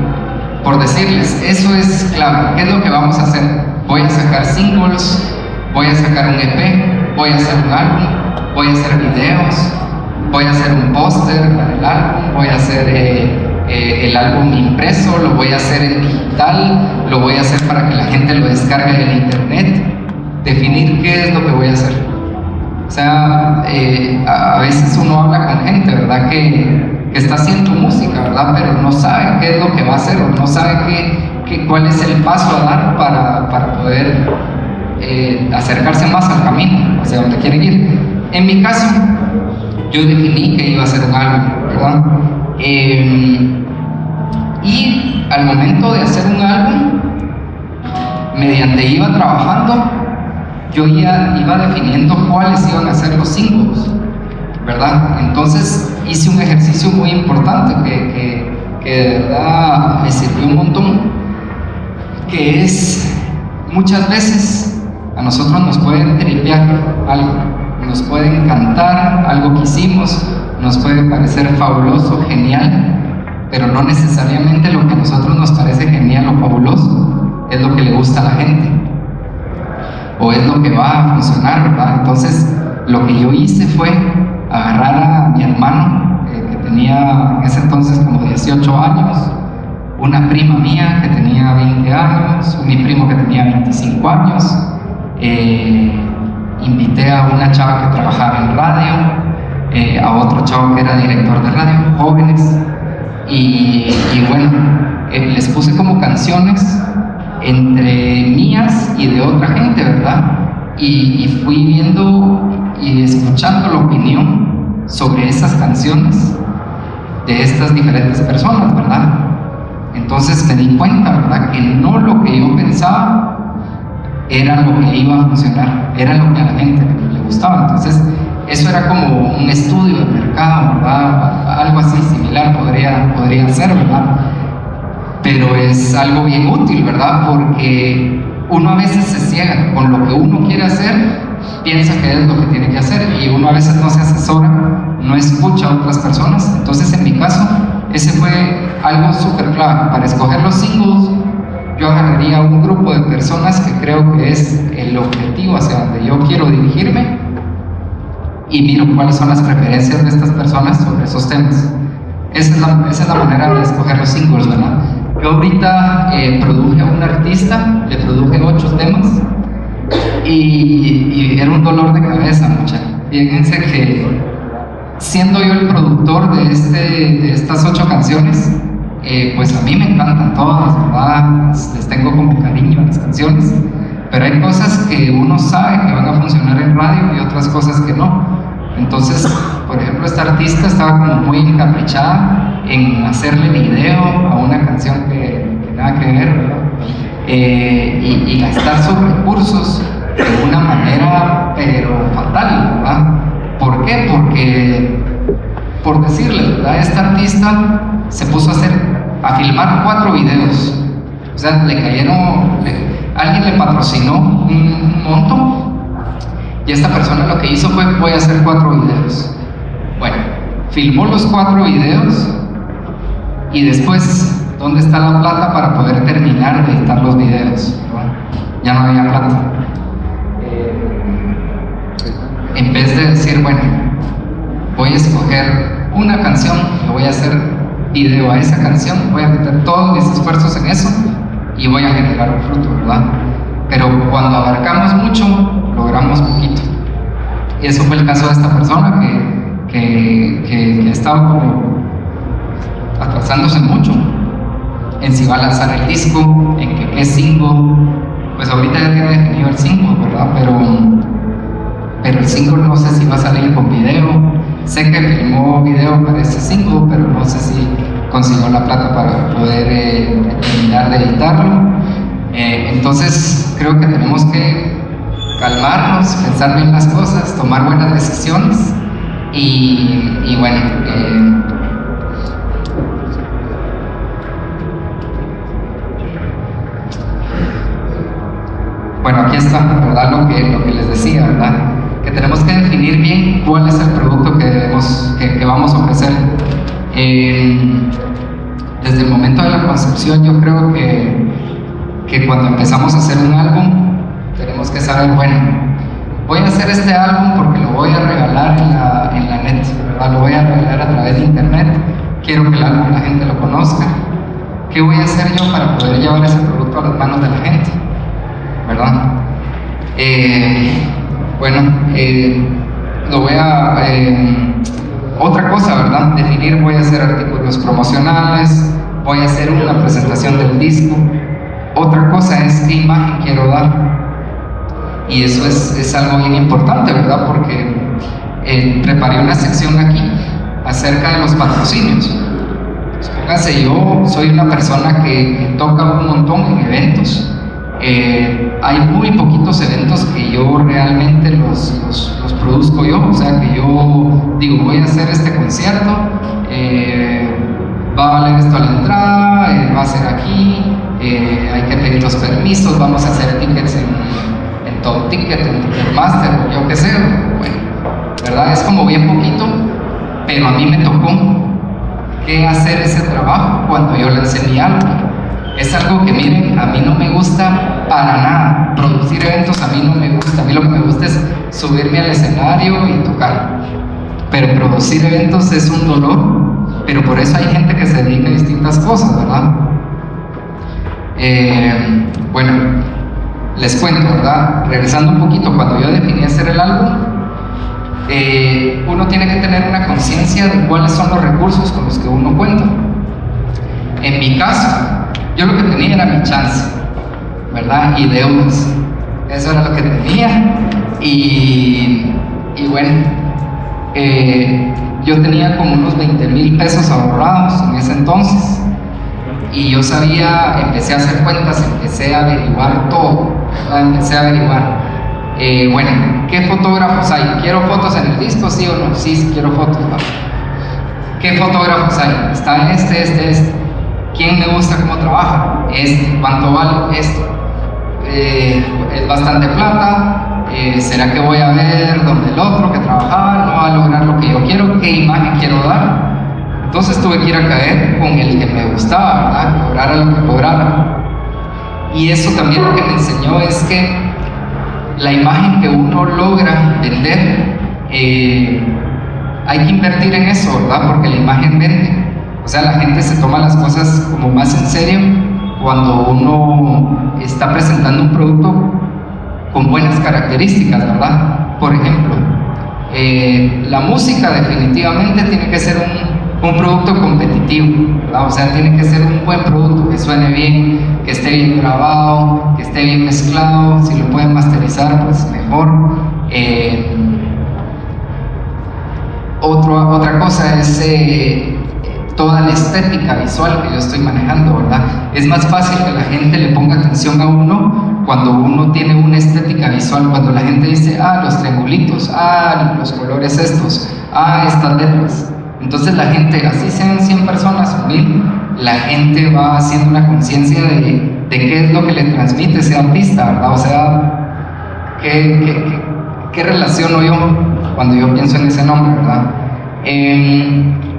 Por decirles, eso es clave. ¿Qué es lo que vamos a hacer? Voy a sacar singles, voy a sacar un EP, voy a hacer un álbum, voy a hacer videos, voy a hacer un póster para el álbum, voy a hacer el álbum impreso, lo voy a hacer en digital, lo voy a hacer para que la gente lo descargue en internet. Definir qué es lo que voy a hacer. O sea, a veces uno habla con gente, ¿verdad? Que está haciendo música, ¿verdad? Pero no sabe qué es lo que va a hacer, o no sabe cuál es el paso a dar para poder acercarse más al camino, hacia donde quieren ir. En mi caso, yo definí que iba a ser un álbum, ¿verdad? Y al momento de hacer un álbum, mediante iba trabajando, yo ya iba definiendo cuáles iban a ser los singles, ¿verdad? Entonces hice un ejercicio muy importante que de verdad me sirvió un montón, que es, muchas veces a nosotros nos pueden tripear algo, nos puede encantar algo que hicimos, nos puede parecer fabuloso, genial, pero no necesariamente lo que a nosotros nos parece genial o fabuloso es lo que le gusta a la gente, o es lo que va a funcionar, ¿verdad? Entonces, lo que yo hice fue agarrar a mi hermano, que tenía en ese entonces como 18 años, una prima mía que tenía 20 años, mi primo que tenía 25 años, invité a una chava que trabajaba en radio, a otro chavo que era director de radio, jóvenes, y bueno, les puse como canciones entre mías y de otra gente, ¿verdad? Y fui viendo y escuchando la opinión sobre esas canciones de estas diferentes personas, ¿verdad? Entonces me di cuenta, ¿verdad? Que no lo que yo pensaba era lo que iba a funcionar, era lo que a la gente le gustaba. Entonces eso era como un estudio de mercado, ¿verdad? Algo así similar podría ser, ¿verdad? Pero es algo bien útil, ¿verdad? Porque uno a veces se ciega con lo que uno quiere hacer, piensa que es lo que tiene que hacer, y uno a veces no se asesora, no escucha a otras personas. Entonces, en mi caso, ese fue algo súper clave. Para escoger los singles, yo agarraría un grupo de personas que creo que es el objetivo hacia donde yo quiero dirigirme, y miro cuáles son las preferencias de estas personas sobre esos temas. Esa es la manera de escoger los singles, ¿verdad? Yo ahorita produje a un artista, le produje 8 temas, y era un dolor de cabeza, muchachos. Fíjense que siendo yo el productor de estas 8 canciones, pues a mí me encantan todas, ¿verdad? Les tengo como cariño a las canciones, pero hay cosas que uno sabe que van a funcionar en radio y otras cosas que no. Entonces, por ejemplo, esta artista estaba como muy encaprichada en hacerle video a una canción que nada que ver, ¿verdad? Y gastar sus recursos de una manera, pero fatal, ¿verdad? ¿Por qué? Porque, por decirles, ¿verdad? Esta artista se puso a filmar 4 videos. O sea, alguien le patrocinó un monto, y esta persona lo que hizo fue: voy a hacer 4 videos. Bueno, filmó los 4 videos, y después, ¿dónde está la plata para poder terminar de editar los videos? Ya no había plata. En vez de decir, bueno, voy a escoger una canción, le voy a hacer video a esa canción, voy a meter todos mis esfuerzos en eso y voy a generar un fruto, ¿verdad? Pero cuando abarcamos mucho, logramos poquito. Y eso fue el caso de esta persona que estaba como atrasándose mucho. en si va a lanzar el disco, en que qué single. Pues ahorita ya tiene definido el single, ¿verdad? Pero el single no sé si va a salir con video. Sé que filmó video para ese single, pero no sé si consiguió la plata para poder terminar de editarlo. Entonces creo que tenemos que calmarnos, pensar bien las cosas, tomar buenas decisiones y bueno, aquí está, ¿verdad? Lo que les decía, ¿verdad? Que tenemos que definir bien cuál es el producto que vamos a ofrecer. Desde el momento de la concepción, yo creo que cuando empezamos a hacer un álbum, tenemos que saber, bueno, voy a hacer este álbum porque lo voy a regalar en la net, ¿verdad? Lo voy a regalar a través de internet, quiero que el álbum la gente lo conozca. ¿Qué voy a hacer yo para poder llevar ese producto a las manos de la gente? ¿Verdad? Lo voy a... otra cosa, ¿verdad? Definir, voy a hacer artículos promocionales, voy a hacer una presentación del disco. Otra cosa es qué imagen quiero dar. Y eso es algo bien importante, ¿verdad? Porque preparé una sección aquí acerca de los patrocinios. Pónganse, yo soy una persona que toca un montón en eventos. Hay muy poquitos eventos que yo realmente los produzco yo, o sea que yo digo, voy a hacer este concierto, va a valer esto a la entrada, va a ser aquí, hay que pedir los permisos, vamos a hacer tickets en Todo Ticket, en Ticketmaster, yo qué sé, bueno, ¿verdad? Es como bien poquito, pero a mí me tocó que hacer ese trabajo cuando yo lancé mi álbum. Es algo que, miren, a mí no me gusta para nada. Producir eventos a mí no me gusta. A mí lo que me gusta es subirme al escenario y tocar. Pero producir eventos es un dolor. Pero por eso hay gente que se dedica a distintas cosas, ¿verdad? Bueno, les cuento, ¿verdad? Regresando un poquito, cuando yo definí hacer el álbum, uno tiene que tener una conciencia de cuáles son los recursos con los que uno cuenta. En mi caso, yo lo que tenía era mi chance, ¿verdad? Y deudas. Eso era lo que tenía. Y bueno, yo tenía como unos 20,000 pesos ahorrados en ese entonces. Y yo sabía, empecé a hacer cuentas, empecé a averiguar todo, ¿verdad? Empecé a averiguar. Bueno, ¿qué fotógrafos hay? ¿Quiero fotos en el disco? ¿Sí o no? Sí, quiero fotos, ¿verdad? ¿Qué fotógrafos hay? Está este. ¿Quién me gusta cómo trabaja? ¿Cuánto vale esto? Es bastante plata. ¿Será que voy a ver donde el otro que trabajaba no va a lograr lo que yo quiero? ¿Qué imagen quiero dar? Entonces tuve que ir a caer con el que me gustaba, ¿verdad? Cobrara lo que cobrara. Y eso también lo que me enseñó es que la imagen que uno logra vender, hay que invertir en eso, ¿verdad? Porque la imagen vende. O sea, la gente se toma las cosas como más en serio cuando uno está presentando un producto con buenas características, ¿verdad? Por ejemplo, la música definitivamente tiene que ser un producto competitivo, ¿verdad? O sea, tiene que ser un buen producto, que suene bien, que esté bien grabado, que esté bien mezclado. Si lo pueden masterizar, pues mejor. Otra cosa es toda la estética visual que yo estoy manejando, ¿verdad? Es más fácil que la gente le ponga atención a uno cuando uno tiene una estética visual, cuando la gente dice, los triangulitos, los colores estos, estas letras. Entonces la gente, así sean 100 personas o 1000, la gente va haciendo una conciencia de qué es lo que le transmite ese artista, ¿verdad? O sea, ¿qué relaciono yo cuando yo pienso en ese nombre, verdad?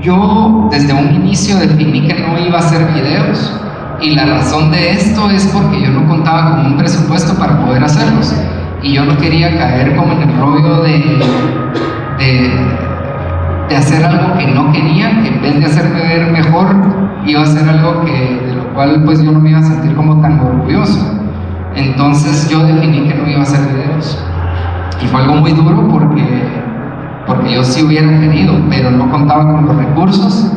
Yo desde un inicio definí que no iba a hacer videos, y la razón de esto es porque yo no contaba con un presupuesto para poder hacerlos, y yo no quería caer como en el rollo de hacer algo que no quería, que en vez de hacerme ver mejor, iba a hacer algo de lo cual pues yo no me iba a sentir como tan orgulloso. Entonces yo definí que no iba a hacer videos, y fue algo muy duro porque yo sí hubiera querido, pero no contaba con los recursos,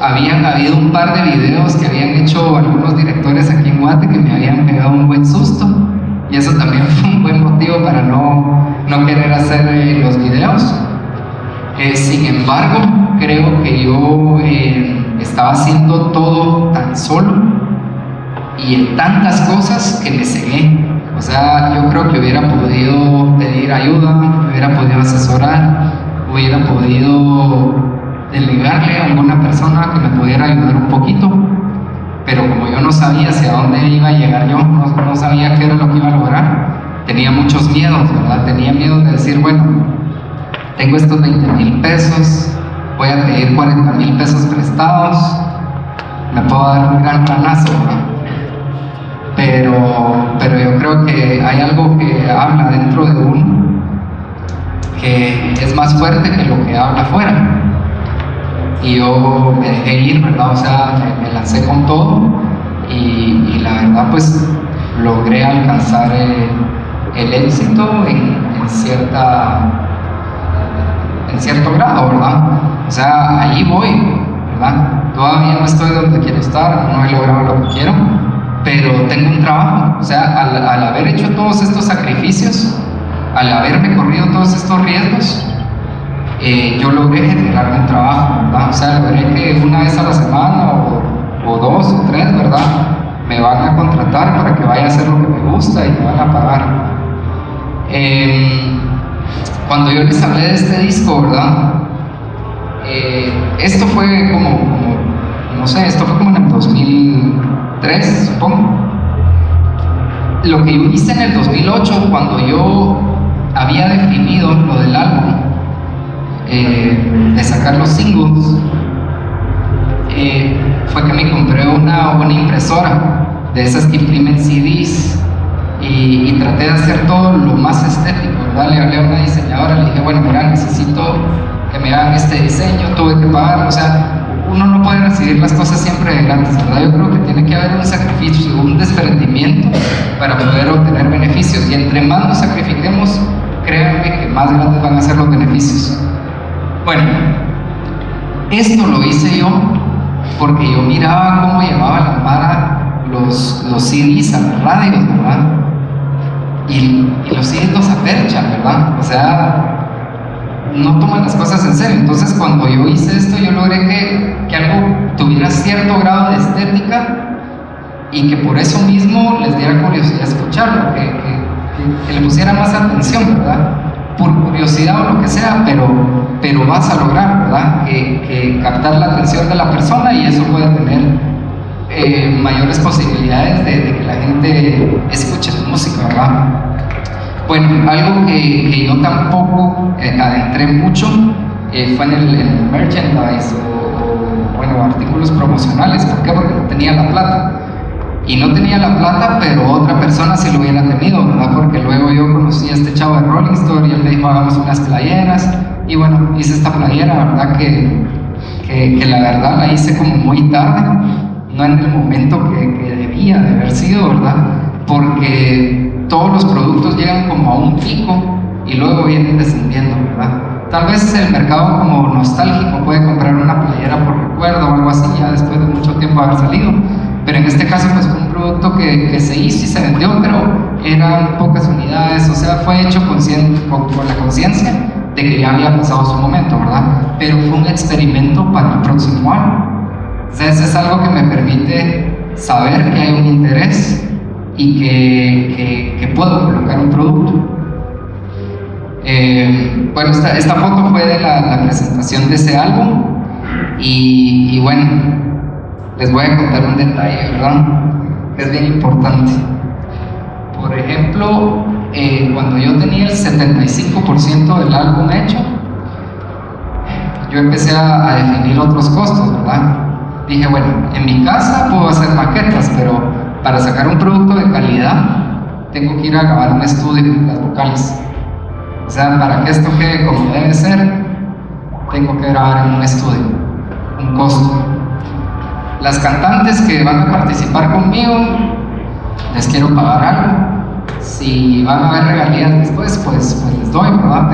habían habido un par de videos que habían hecho algunos directores aquí en Guate que me habían pegado un buen susto, y eso también fue un buen motivo para no querer hacer los videos. Sin embargo, creo que yo estaba haciendo todo tan solo y en tantas cosas que me cegué. O sea, yo creo que hubiera podido pedir ayuda, hubiera podido asesorar, hubiera podido delegarle a alguna persona que me pudiera ayudar un poquito, pero como yo no sabía hacia dónde iba a llegar yo, no sabía qué era lo que iba a lograr, tenía muchos miedos, ¿verdad? Tenía miedo de decir, bueno, tengo estos 20,000 pesos, voy a pedir 40,000 pesos prestados, me puedo dar un gran planazo, ¿verdad? Pero yo creo que hay algo que habla dentro de uno que es más fuerte que lo que habla afuera, y yo me dejé ir, ¿verdad? O sea, me lancé con todo y la verdad pues logré alcanzar el éxito en cierto grado, ¿verdad? O sea, allí voy, ¿verdad? Todavía no estoy donde quiero estar, no he logrado lo que quiero, pero tengo un trabajo. O sea, al haber hecho todos estos sacrificios, al haberme corrido todos estos riesgos, yo logré generarme un trabajo, ¿verdad? O sea, logré que una vez a la semana o 2 o 3, ¿verdad?, me van a contratar para que vaya a hacer lo que me gusta y me van a pagar. Cuando yo les hablé de este disco, ¿verdad?, esto fue como, no sé, esto fue como en el 2003, supongo. Lo que yo hice en el 2008, cuando yo había definido lo del álbum, de sacar los singles, fue que me compré una impresora de esas que imprimen CDs y traté de hacer todo lo más estético, ¿verdad? Le hablé a una diseñadora, le dije, bueno, mira, necesito que me hagan este diseño, tuve que pagar. O sea, uno no puede recibir las cosas siempre de gratis, ¿verdad? Yo creo que tiene que haber un sacrificio, un desprendimiento para poder obtener beneficios, y entre más nos sacrifiquemos, créanme que más grandes van a ser los beneficios. Bueno, esto lo hice yo porque yo miraba cómo llevaba la Mara los CDs a las radios, ¿verdad? Y los CDs los aperchan, ¿verdad? O sea, no toman las cosas en serio. Entonces, cuando yo hice esto, yo logré que algo tuviera cierto grado de estética y que por eso mismo les diera curiosidad escucharlo, que le pusiera más atención, ¿verdad? Por curiosidad o lo que sea, pero vas a lograr, ¿verdad?, que captar la atención de la persona, y eso puede tener mayores posibilidades de que la gente escuche tu música, ¿verdad? Bueno, algo que yo tampoco adentré mucho fue en el merchandise o bueno, artículos promocionales. ¿Por qué? Porque no tenía la plata. Y no tenía la plata, pero otra persona sí lo hubiera tenido, ¿verdad? Porque luego yo conocí a este chavo de Rolling Store y él me dijo, hagamos unas playeras. Y bueno, hice esta playera, ¿verdad? Que la verdad la hice como muy tarde, no en el momento que debía de haber sido, ¿verdad? Porque todos los productos llegan como a un pico y luego vienen descendiendo, ¿verdad? Tal vez el mercado como nostálgico puede comprar una playera por recuerdo o algo así, ya después de mucho tiempo de haber salido. Pero en este caso pues fue un producto que se hizo y se vendió, pero eran pocas unidades. O sea, fue hecho con la conciencia de que ya había pasado su momento, ¿verdad? Pero fue un experimento para el próximo año. O sea, eso es algo que me permite saber que hay un interés y que puedo colocar un producto. Bueno, esta foto fue de la presentación de ese álbum y bueno, les voy a contar un detalle, ¿verdad?, que es bien importante. Por ejemplo, cuando yo tenía el 75% del álbum hecho, yo empecé a definir otros costos, ¿verdad? Dije, bueno, en mi casa puedo hacer maquetas, pero para sacar un producto de calidad tengo que ir a grabar un estudio en las vocales. O sea, para que esto quede como debe ser, tengo que grabar en un estudio, un costo. Las cantantes que van a participar conmigo, les quiero pagar algo. Si van a haber regalías después, pues les doy, ¿verdad?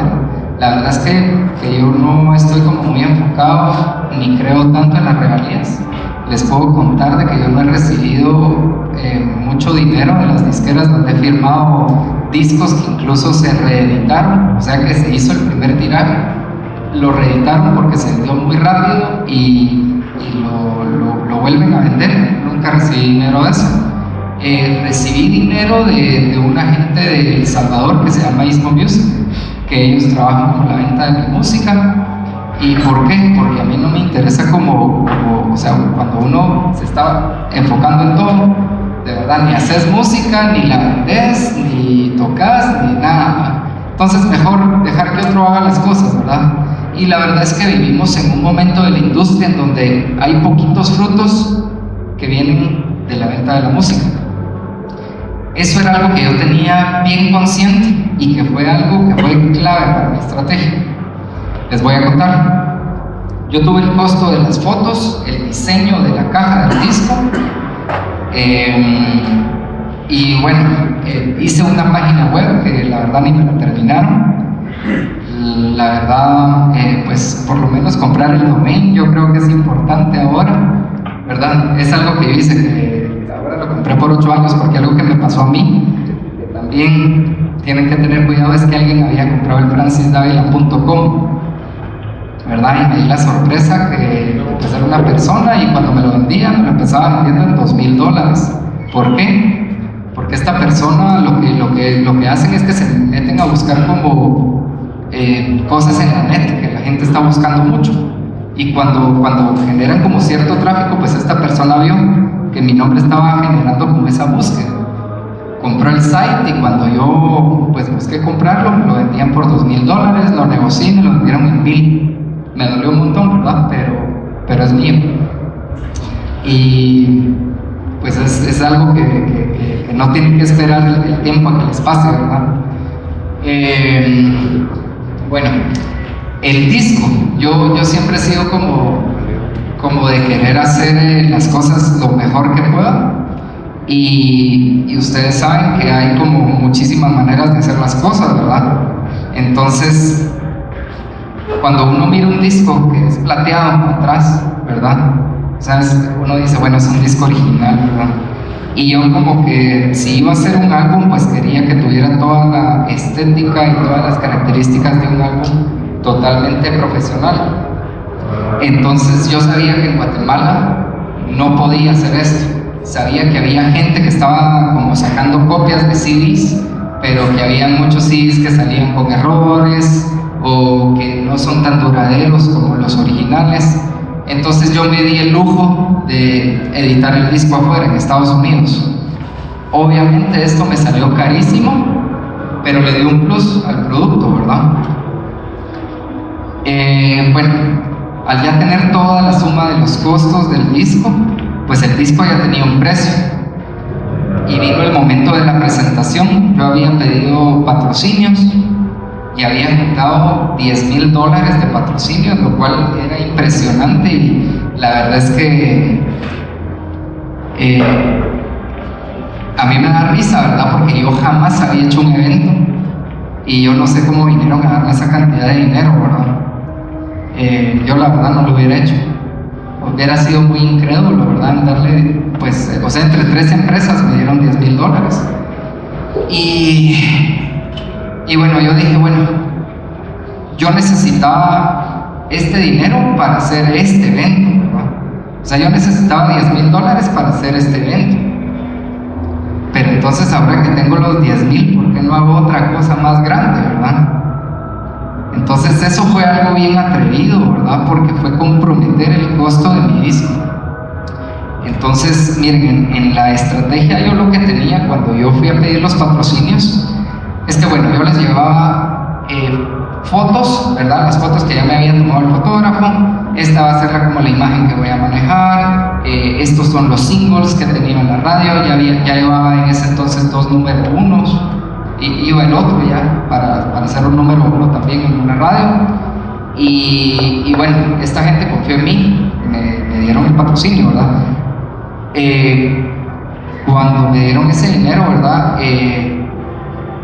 La verdad es que yo no estoy como muy enfocado ni creo tanto en las regalías. Les puedo contar de que yo no he recibido mucho dinero de las disqueras donde he firmado discos que incluso se reeditaron, o sea que se hizo el primer tiraje, lo reeditaron porque se vendió muy rápido y lo vuelven a vender. Nunca recibí dinero de eso. Recibí dinero de una gente de El Salvador que se llama Ismo Music, que ellos trabajan con la venta de mi música. ¿Y por qué? Porque a mí no me interesa o sea, cuando uno se está enfocando en todo, de verdad, ni haces música, ni la vendes, ni tocas, ni nada. Entonces mejor dejar que otro haga las cosas, ¿verdad? Y la verdad es que vivimos en un momento de la industria en donde hay poquitos frutos que vienen de la venta de la música. Eso era algo que yo tenía bien consciente y que fue algo que fue clave para mi estrategia. Les voy a contar. Yo tuve el costo de las fotos, el diseño de la caja del disco, y bueno, hice una página web que la verdad ni me la terminaron. La verdad, pues por lo menos comprar el domain yo creo que es importante ahora, ¿verdad? Es algo que yo hice, que ahora lo compré por 8 años porque algo que me pasó a mí, que también tienen que tener cuidado, es que alguien había comprado el francisdavila.com, ¿verdad? Y me di la sorpresa que pues era una persona y cuando me lo vendía me lo empezaba vendiendo en $2,000. ¿Por qué? Porque esta persona lo que hacen es que se meten a buscar como cosas en la net que la gente está buscando mucho, y cuando generan como cierto tráfico, pues esta persona vio que mi nombre estaba generando como esa búsqueda, compró el site y cuando yo pues busqué comprarlo me lo vendían por $2,000, lo negocié y me lo vendieron en 1,000. Me dolió un montón, ¿verdad? Pero es mío. Y pues es algo que no tienen que esperar el tiempo a que les pase, ¿verdad? Bueno, el disco, yo siempre he sido como de querer hacer las cosas lo mejor que pueda, y ustedes saben que hay como muchísimas maneras de hacer las cosas, ¿verdad? Entonces, cuando uno mira un disco que es plateado atrás, ¿verdad? ¿Sabes? Uno dice, bueno, es un disco original, ¿verdad? Y yo como que si iba a hacer un álbum, pues quería que tuviera toda la estética y todas las características de un álbum totalmente profesional. Entonces yo sabía que en Guatemala no podía hacer esto. Sabía que había gente que estaba como sacando copias de CDs, pero que había muchos CDs que salían con errores o que no son tan duraderos como los originales. Entonces yo me di el lujo de editar el disco afuera, en Estados Unidos. Obviamente esto me salió carísimo, pero le dio un plus al producto, ¿verdad? Bueno, al ya tener toda la suma de los costos del disco, pues el disco ya tenía un precio. Y vino el momento de la presentación. Yo había pedido patrocinios y había juntado $10,000 de patrocinio, lo cual era impresionante, y la verdad es que a mí me da risa, ¿verdad? Porque yo jamás había hecho un evento y yo no sé cómo vinieron a darme esa cantidad de dinero, ¿verdad? Yo la verdad no lo hubiera hecho, hubiera sido muy incrédulo, ¿verdad? En darle, pues, o sea, entre 3 empresas me dieron $10,000. Y bueno, yo dije, bueno, yo necesitaba este dinero para hacer este evento, ¿verdad? O sea, yo necesitaba $10,000 para hacer este evento. Pero entonces ahora que tengo los 10,000, ¿por qué no hago otra cosa más grande, verdad? Entonces eso fue algo bien atrevido, ¿verdad? Porque fue comprometer el costo de mi disco. Entonces, miren, en la estrategia yo lo que tenía cuando yo fui a pedir los patrocinios es que, bueno, yo les llevaba fotos, ¿verdad? Las fotos que ya me había tomado el fotógrafo. Esta va a ser como la imagen que voy a manejar. Estos son los singles que tenía en la radio. Ya llevaba en ese entonces 2 número 1 y iba el otro ya para hacer un número 1 también en una radio. Y bueno, esta gente confió en mí, me dieron el patrocinio, ¿verdad? Cuando me dieron ese dinero, ¿verdad?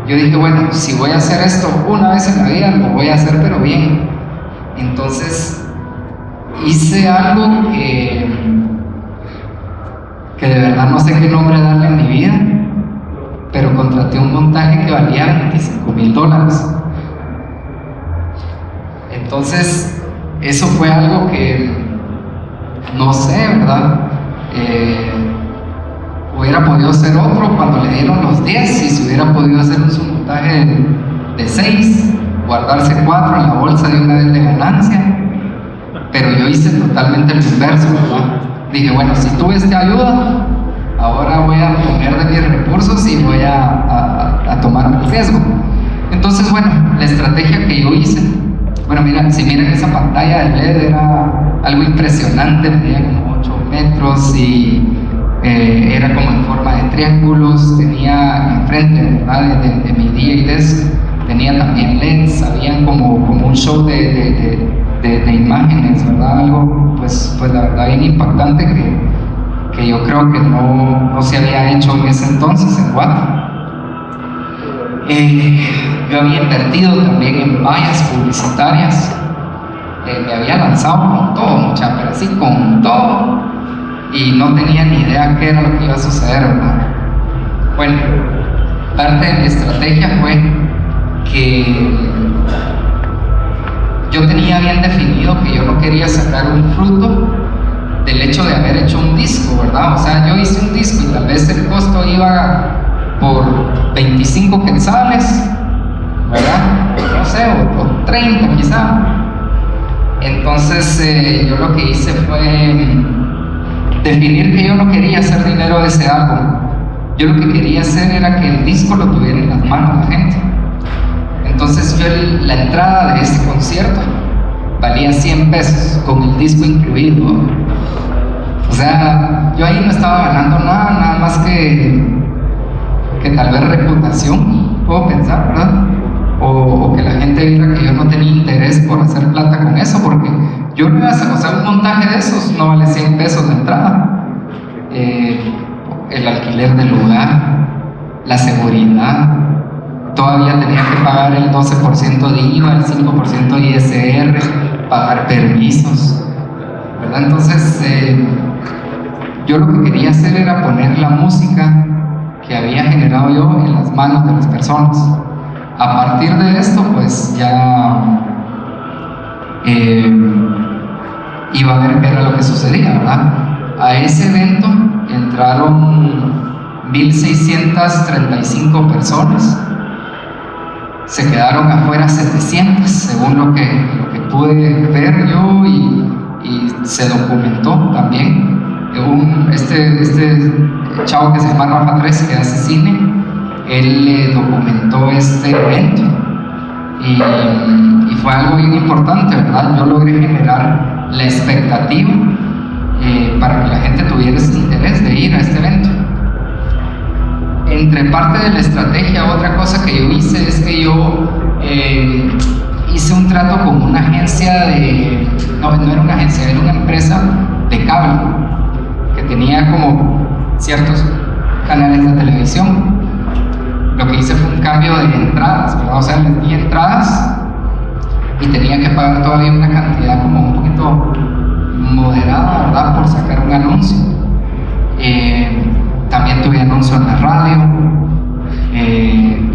yo dije, bueno, si voy a hacer esto una vez en la vida, lo voy a hacer pero bien. Entonces hice algo que de verdad no sé qué nombre darle en mi vida, pero contraté un montaje que valía $25,000. Entonces eso fue algo que no sé, ¿verdad? Hubiera podido ser otro cuando le dieron los 10 y se hubiera podido hacer un montaje de 6, guardarse 4 en la bolsa de una vez de ganancia, pero yo hice totalmente lo inverso, ¿verdad? Dije, bueno, si tuve esta ayuda, ahora voy a poner de mis recursos y voy a tomar el riesgo. Entonces, bueno, la estrategia que yo hice, bueno, mira, si miran esa pantalla de LED, era algo impresionante, medía como 8 metros y era como en forma de triángulos, tenía enfrente, ¿verdad? de mi DJ desk, tenía también LEDs, habían como un show de imágenes, ¿verdad? Algo, pues la verdad bien impactante que yo creo que no se había hecho en ese entonces en Guate. Yo había invertido también en vallas publicitarias, me había lanzado con todo, mucha, pero así con todo, y no tenía ni idea qué era lo que iba a suceder, ¿verdad? Bueno, parte de mi estrategia fue que yo tenía bien definido que yo no quería sacar un fruto del hecho de haber hecho un disco, ¿verdad? O sea, yo hice un disco y tal vez el costo iba por 25 quetzales, ¿verdad? No sé, o 30 quizá. Entonces yo lo que hice fue definir que yo no quería hacer dinero de ese álbum. Yo lo que quería hacer era que el disco lo tuviera en las manos la gente. Entonces la entrada de ese concierto valía 100 pesos con el disco incluido. O sea, yo ahí no estaba ganando nada más que tal vez reputación, puedo pensar, ¿verdad? O que la gente viera que yo no tenía interés por hacer plata con eso, porque yo no iba a hacer, o sea, un montaje de esos no vale 100 pesos de entrada. El alquiler del lugar, la seguridad, todavía tenía que pagar el 12% de IVA, el 5% de ISR, pagar permisos, ¿verdad? Entonces yo lo que quería hacer era poner la música que había generado yo en las manos de las personas. A partir de esto, pues ya iba a ver qué era lo que sucedía, ¿verdad? A ese evento entraron 1,635 personas, se quedaron afuera 700, según lo que pude ver yo y se documentó también. Este chavo que se llama Rafa 3, que hace cine, él documentó este evento y fue algo bien importante, ¿verdad? Yo logré generar la expectativa para que la gente tuviera ese interés de ir a este evento. Entre parte de la estrategia, otra cosa que yo hice es que yo hice un trato con una agencia no era una agencia, era una empresa de cable que tenía como ciertos canales de televisión. Lo que hice fue un cambio de entradas, ¿verdad? O sea, les di entradas y tenía que pagar todavía una cantidad como un poquito moderada, ¿verdad? Por sacar un anuncio. También tuve anuncio en la radio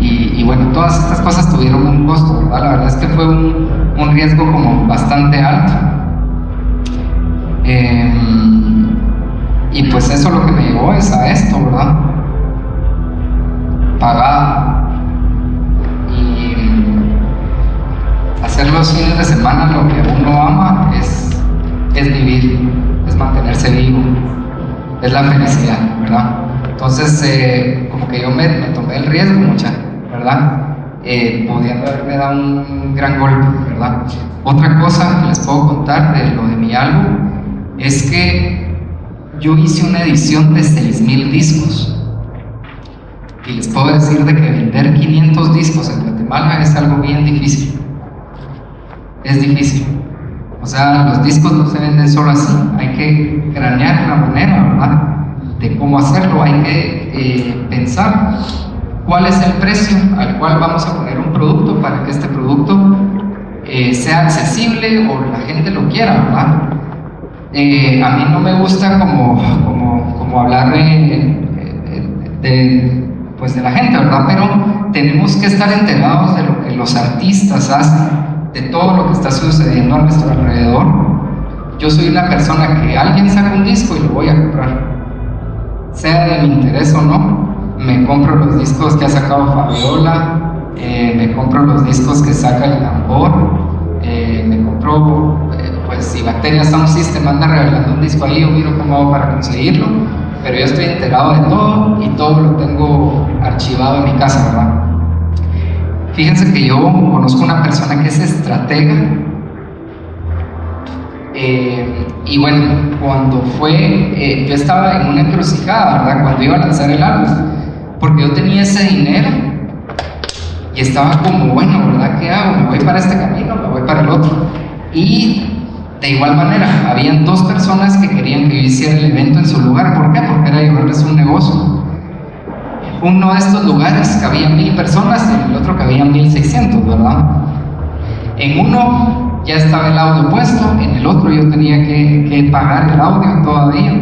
y bueno, todas estas cosas tuvieron un costo, ¿verdad? La verdad es que fue un riesgo como bastante alto. Y pues eso lo que me llevó es a esto, ¿verdad? Pagar y hacer los fines de semana lo que uno ama es vivir, es mantenerse vivo, es la felicidad, ¿verdad? Entonces como que yo me tomé el riesgo, ¿verdad? Pudiendo haberme dado un gran golpe, ¿verdad? Otra cosa que les puedo contar de lo de mi álbum es que yo hice una edición de 6,000 discos. Y les puedo decir de que vender 500 discos en Guatemala es algo bien difícil. Es difícil. O sea, los discos no se venden solo así. Hay que cranear la manera, ¿verdad? De cómo hacerlo. Hay que pensar cuál es el precio al cual vamos a poner un producto para que este producto sea accesible o la gente lo quiera, ¿verdad? A mí no me gusta como hablar pues de la gente, ¿verdad? Pero tenemos que estar enterados de lo que los artistas hacen, de todo lo que está sucediendo a nuestro alrededor. Yo soy una persona que alguien saca un disco y lo voy a comprar, sea de mi interés o no. Me compro los discos que ha sacado Fabiola, me compro los discos que saca El Tambor, me compro, pues si Bacteria Sound System anda revelando un disco ahí, yo miro cómo hago para conseguirlo, pero yo estoy enterado de todo y todo lo tengo archivado en mi casa, ¿verdad? Fíjense que yo conozco una persona que es estratega, y bueno, cuando fue, yo estaba en una encrucijada, ¿verdad? Cuando iba a lanzar el álbum, porque yo tenía ese dinero y estaba como, bueno, ¿verdad? ¿Qué hago? ¿Me voy para este camino? ¿Me voy para el otro? Y de igual manera, habían dos personas que querían que yo hiciera el evento en su lugar. ¿Por qué? Porque era llevarles un negocio. Uno de estos lugares cabía 1000 personas y en el otro cabían 1600, ¿verdad? En uno ya estaba el audio puesto, en el otro yo tenía que pagar el audio todavía.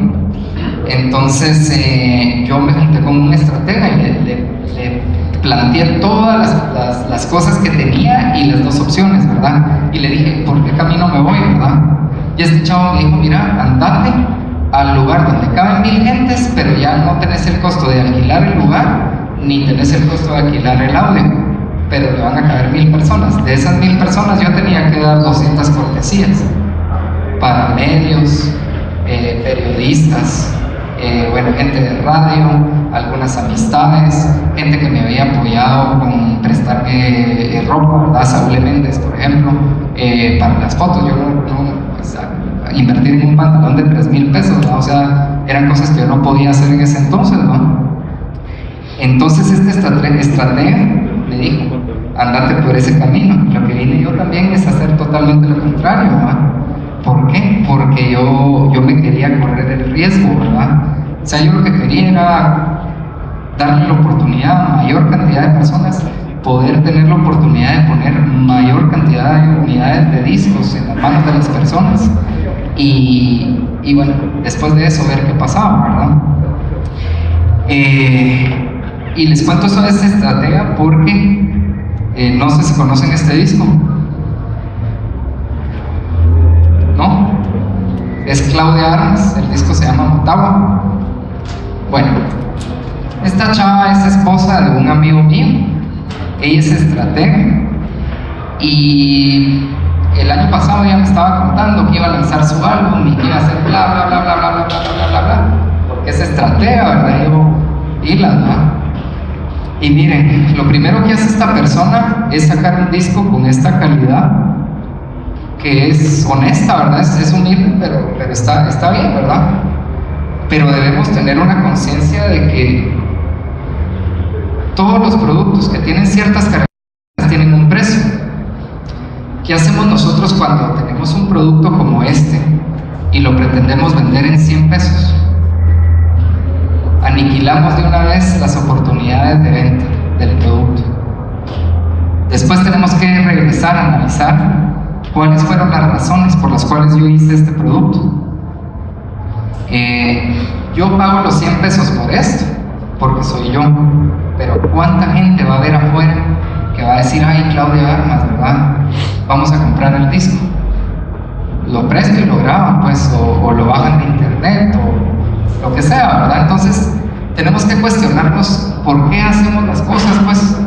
Entonces yo me junté con un estratega y le planteé todas las cosas que tenía y las dos opciones, ¿verdad? Y le dije, ¿por qué camino me voy, verdad? Y este chavo me dijo, mira, andate al lugar donde caben 1000 gentes, pero ya no tenés el costo de alquilar el lugar, ni tenés el costo de alquilar el audio, pero le van a caber 1000 personas. De esas 1000 personas yo tenía que dar 200 cortesías para medios, periodistas, bueno, gente de radio, algunas amistades, gente que me había apoyado con prestarme ropa, ¿verdad? Saúl Méndez, por ejemplo, para las fotos. Yo pues, invertir en un pantalón de 3000 pesos, ¿no? O sea, eran cosas que yo no podía hacer en ese entonces, ¿no? Entonces este estratega me dijo, andate por ese camino. Lo que vine yo también es hacer totalmente lo contrario, ¿no? ¿Por qué? Porque yo me quería correr el riesgo, ¿verdad? O sea, yo lo que quería era darle la oportunidad a mayor cantidad de personas, poder tener la oportunidad de poner mayor cantidad de unidades de discos en las manos de las personas y bueno, después de eso ver qué pasaba, ¿verdad? Y les cuento eso de esta estratega porque no sé si conocen este disco. ¿No? Es Claudia Armas, el disco se llama Motagua. Bueno, esta chava es esposa de un amigo mío, ella es estratega y el año pasado ella me estaba contando que iba a lanzar su álbum y que iba a hacer bla bla bla bla bla bla bla bla bla bla, porque es estratega, ¿verdad? Y la ¿verdad? Y miren, lo primero que hace esta persona es sacar un disco con esta calidad, que es honesta, ¿verdad? Es humilde, pero está bien, ¿verdad? Pero debemos tener una conciencia de que todos los productos que tienen ciertas características tienen un precio. ¿Qué hacemos nosotros cuando tenemos un producto como este y lo pretendemos vender en 100 pesos? Aniquilamos de una vez las oportunidades de venta del producto. Después tenemos que regresar a analizar cuáles fueron las razones por las cuales yo hice este producto. Yo pago los 100 pesos por esto, porque soy yo, pero ¿cuánta gente va a ver afuera que va a decir, ay, Claudia Armas, ¿verdad? Vamos a comprar el disco? Lo presto y lo graban, pues, o lo bajan de internet, o lo que sea, ¿verdad? Entonces, tenemos que cuestionarnos por qué hacemos las cosas, pues,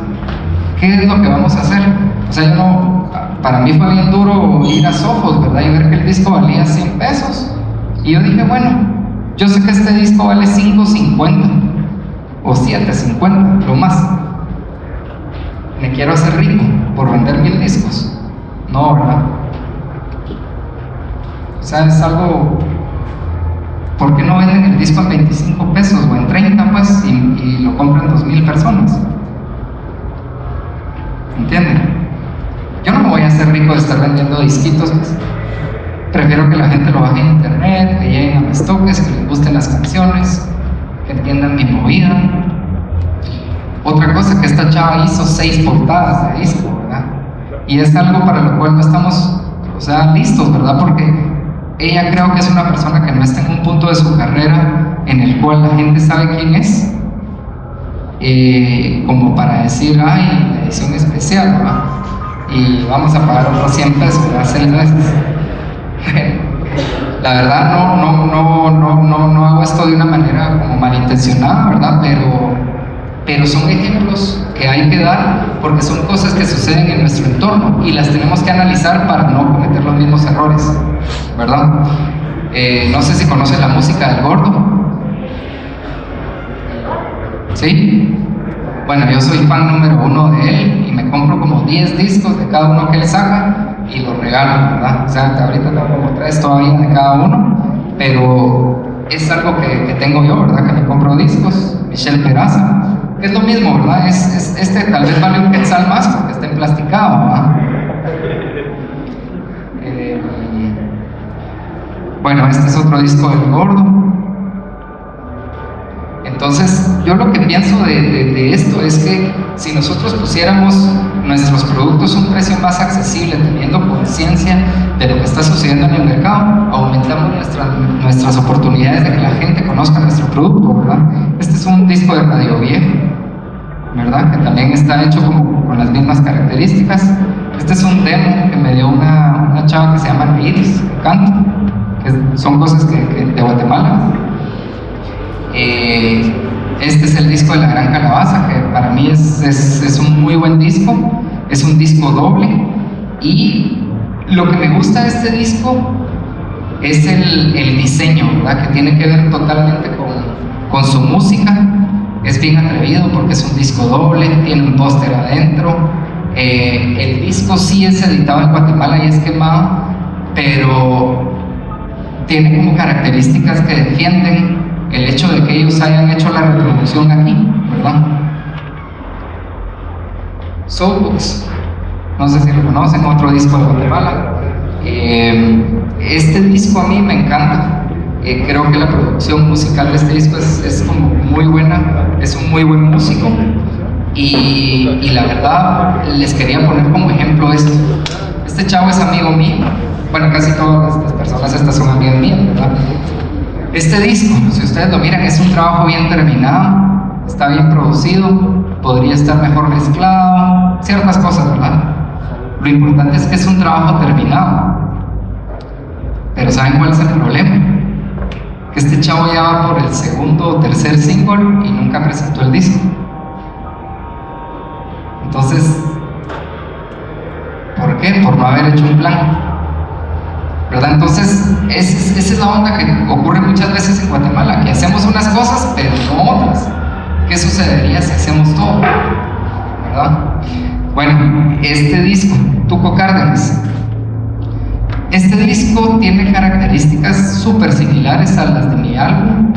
¿qué es lo que vamos a hacer? O sea, para mí fue bien duro ir a Sofos, ¿verdad? Y ver que el disco valía 100 pesos. Y yo dije, bueno, yo sé que este disco vale 5.50 o 7.50, lo más. Me quiero hacer rico por vender 1000 discos. No, ¿verdad? O sea, es algo... ¿Por qué no venden el disco en 25 pesos o en 30, pues, y lo compran 2000 personas? ¿Entienden? Yo no me voy a hacer rico de estar vendiendo disquitos, pues. Prefiero que la gente lo baje en internet, que lleguen a mis toques, que les gusten las canciones, que entiendan mi movida. Otra cosa que esta chava hizo 6 portadas de disco, ¿verdad? Y es algo para lo cual no estamos, o sea, listos, ¿verdad? Porque ella creo que es una persona que no está en un punto de su carrera en el cual la gente sabe quién es, como para decir, ay, la edición especial, ¿verdad? Y vamos a pagar otros 100 pesos, ¿verdad? 6 veces. La verdad no hago esto de una manera como malintencionada, ¿verdad? Pero son ejemplos que hay que dar porque son cosas que suceden en nuestro entorno y las tenemos que analizar para no cometer los mismos errores, ¿verdad? No sé si conocen la música del Gordo. ¿Sí? Bueno, yo soy fan número 1 de él y me compro como 10 discos de cada uno que él saca y los regalo, ¿verdad? O sea, ahorita tengo como 3 todavía de cada uno, pero es algo que tengo yo, ¿verdad? Que me compro discos. Michelle Peraza, que es lo mismo, ¿verdad? Este tal vez vale un quetzal más porque está emplasticado, ¿verdad? Bueno, este es otro disco del Gordo. Entonces, yo lo que pienso de esto es que si nosotros pusiéramos nuestros productos a un precio más accesible, teniendo conciencia de lo que está sucediendo en el mercado, aumentamos nuestras oportunidades de que la gente conozca nuestro producto, ¿verdad? Este es un disco de Radio Viejo, ¿verdad? Que también está hecho como con las mismas características. Este es un demo que me dio una chava que se llama Iris, que canta, que son cosas que de Guatemala. Este es el disco de La Gran Calabaza, que para mí es un muy buen disco, es un disco doble, y lo que me gusta de este disco es el diseño, ¿verdad? Que tiene que ver totalmente con su música. Es bien atrevido porque es un disco doble, tiene un póster adentro. El disco sí es editado en Guatemala y es quemado, pero tiene como características que defienden el hecho de que ellos hayan hecho la reproducción aquí, ¿verdad? Soulbooks, no sé si lo conocen, otro disco de Guatemala. Este disco a mí me encanta. Creo que la producción musical de este disco es como muy buena, es un muy buen músico, y la verdad les quería poner como ejemplo esto. Este chavo es amigo mío, bueno, casi todas las personas estas son amigas mías, ¿verdad? Este disco, si ustedes lo miran, es un trabajo bien terminado, está bien producido, podría estar mejor mezclado, ciertas cosas, ¿verdad? Lo importante es que es un trabajo terminado. Pero ¿saben cuál es el problema? Que este chavo ya va por el segundo o tercer single y nunca presentó el disco. Entonces, ¿por qué? Por no haber hecho un plan, ¿verdad? Entonces, esa es la onda que ocurre muchas veces en Guatemala, que hacemos unas cosas, pero no otras. ¿Qué sucedería si hacemos todo? ¿Verdad? Bueno, este disco, Tuco Cárdenas, este disco tiene características súper similares a las de mi álbum.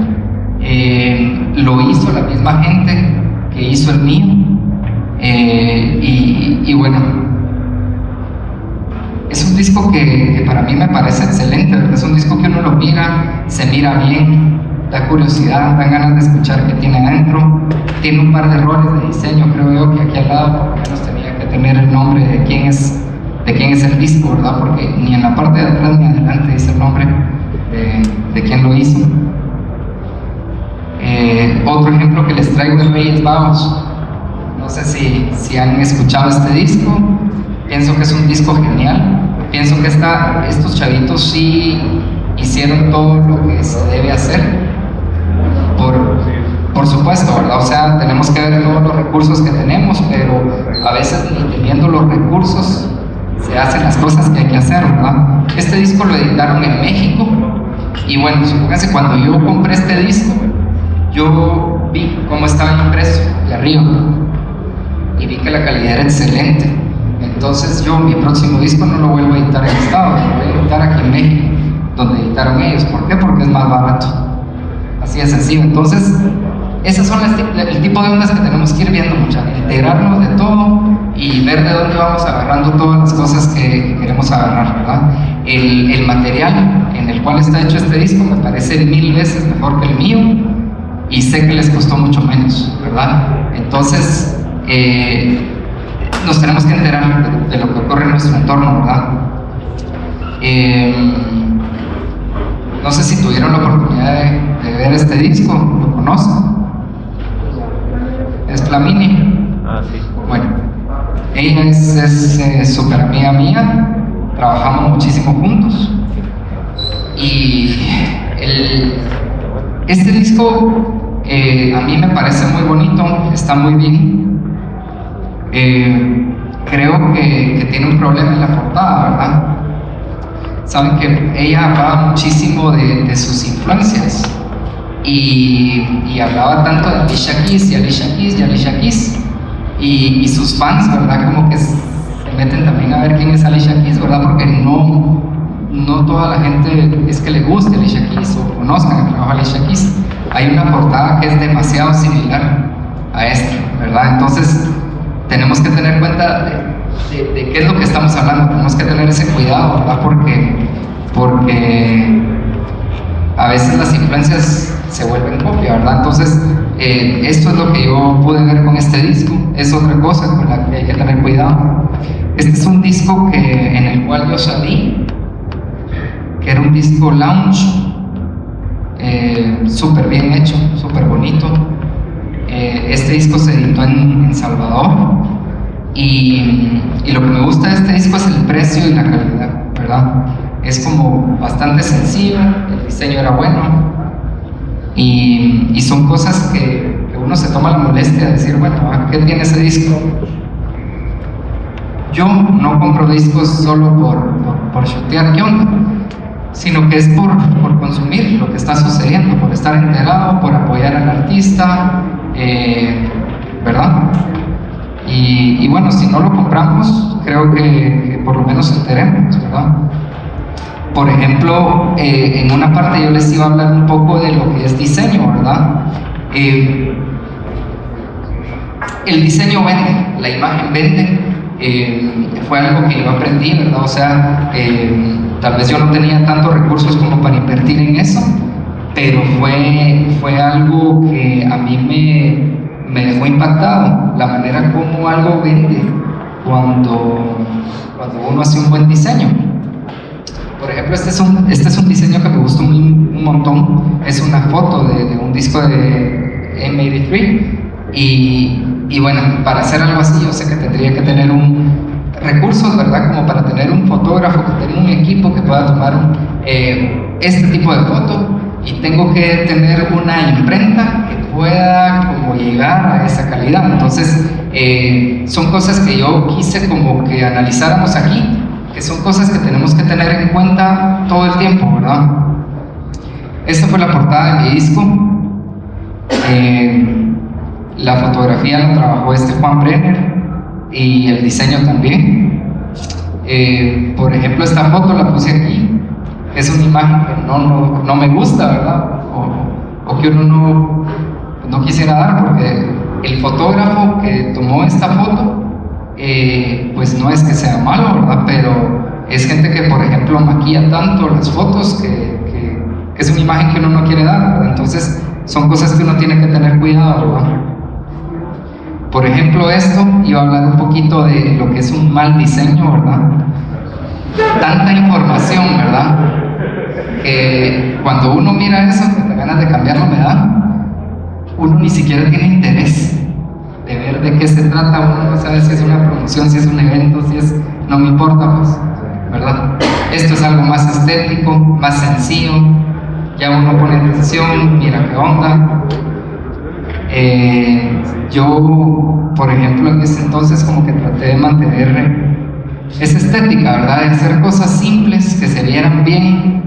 Lo hizo la misma gente que hizo el mío. Y bueno, es un disco que para mí me parece excelente, ¿verdad? Es un disco que uno lo mira, se mira bien, da curiosidad, dan ganas de escuchar qué tiene adentro. Tiene un par de errores de diseño, creo yo, que aquí al lado por lo menos tenía que tener el nombre de quién es el disco, ¿verdad? Porque ni en la parte de atrás ni adelante dice el nombre de quién lo hizo. Otro ejemplo que les traigo es Reyes Vagos. No sé si han escuchado este disco. Pienso que es un disco genial. Pienso que estos chavitos sí hicieron todo lo que se debe hacer. Por supuesto, ¿verdad? O sea, tenemos que ver todos los recursos que tenemos, pero a veces ni teniendo los recursos se hacen las cosas que hay que hacer, ¿verdad? Este disco lo editaron en México y bueno, supónganse, cuando yo compré este disco, yo vi cómo estaba impreso de arriba y vi que la calidad era excelente. Entonces yo mi próximo disco no lo vuelvo a editar en Estados, lo voy a editar aquí en México, donde editaron ellos. ¿Por qué? Porque es más barato. Así de sencillo. Entonces, esas son el tipo de ondas que tenemos que ir viendo, integrarnos de todo y ver de dónde vamos agarrando todas las cosas que queremos agarrar, ¿verdad? El material en el cual está hecho este disco me parece 1000 veces mejor que el mío y sé que les costó mucho menos, ¿verdad? entonces nos tenemos que enterar de lo que ocurre en nuestro entorno, ¿verdad? No sé si tuvieron la oportunidad de ver este disco, ¿lo conocen? Es Flaminia. Sí. Bueno, ella es súper amiga mía, trabajamos muchísimo juntos. Y este disco a mí me parece muy bonito, está muy bien. Creo que tiene un problema en la portada, ¿verdad? Saben que ella hablaba muchísimo de sus influencias y hablaba tanto de Alicia Keys y Alicia Keys y Alicia Keys y sus fans, ¿verdad? Como que se meten también a ver quién es Alicia Keys, ¿verdad? Porque no toda la gente es que le guste Alicia Keys o conozcan el trabajo de Alicia Keys. Hay una portada que es demasiado similar a esta, ¿verdad? Entonces tenemos que tener cuenta de qué es lo que estamos hablando, tenemos que tener ese cuidado, ¿verdad? Porque a veces las influencias se vuelven copia, ¿verdad? Entonces esto es lo que yo pude ver con este disco, es otra cosa con la que hay que tener cuidado. Este es un disco en el cual yo salí, que era un disco lounge, súper bien hecho, súper bonito. Este disco se editó en Salvador y lo que me gusta de este disco es el precio y la calidad, ¿verdad? Es como bastante sencillo, el diseño era bueno y son cosas que uno se toma la molestia de decir, bueno, ¿qué tiene ese disco? Yo no compro discos solo por shotear, ¿qué onda? Sino que es por consumir lo que está sucediendo, por estar enterado, por apoyar al artista, ¿verdad? Y bueno, si no lo compramos, creo que por lo menos enteremos, ¿verdad? Por ejemplo, en una parte yo les iba a hablar un poco de lo que es diseño, ¿verdad? El diseño vende, la imagen vende. Fue algo que yo aprendí, ¿verdad? O sea, tal vez yo no tenía tantos recursos como para invertir en eso, pero fue algo que a mí me dejó impactado, la manera como algo vende cuando uno hace un buen diseño. Por ejemplo, este es un diseño que me gustó un montón, es una foto de un disco de M83 y bueno, para hacer algo así yo sé que tendría que tener recursos, ¿verdad? Como para tener un fotógrafo, que tenga un equipo que pueda tomar este tipo de foto y tengo que tener una imprenta que pueda como llegar a esa calidad. Entonces son cosas que yo quise como que analizáramos aquí, que son cosas que tenemos que tener en cuenta todo el tiempo, ¿verdad? Esta fue la portada de mi disco. La fotografía la trabajó Juan Brenner y el diseño también. Por ejemplo, esta foto la puse aquí. Es una imagen que no me gusta, ¿verdad? O que uno no quisiera dar, porque el fotógrafo que tomó esta foto, pues no es que sea malo, ¿verdad? Pero es gente que, por ejemplo, maquilla tanto las fotos que es una imagen que uno no quiere dar, ¿verdad? Entonces son cosas que uno tiene que tener cuidado, ¿verdad? Por ejemplo, esto iba a hablar un poquito de lo que es un mal diseño, ¿verdad? Tanta información, ¿verdad? Que cuando uno mira eso, que te ganas de cambiarlo me da, uno ni siquiera tiene interés de ver de qué se trata, uno no sabe si es una promoción, si es un evento, si es... no me importa, pues, ¿verdad? Esto es algo más estético, más sencillo, ya uno pone atención, mira qué onda. Yo, por ejemplo, en ese entonces como que traté de mantener esa estética, ¿verdad? De hacer cosas simples que se vieran bien,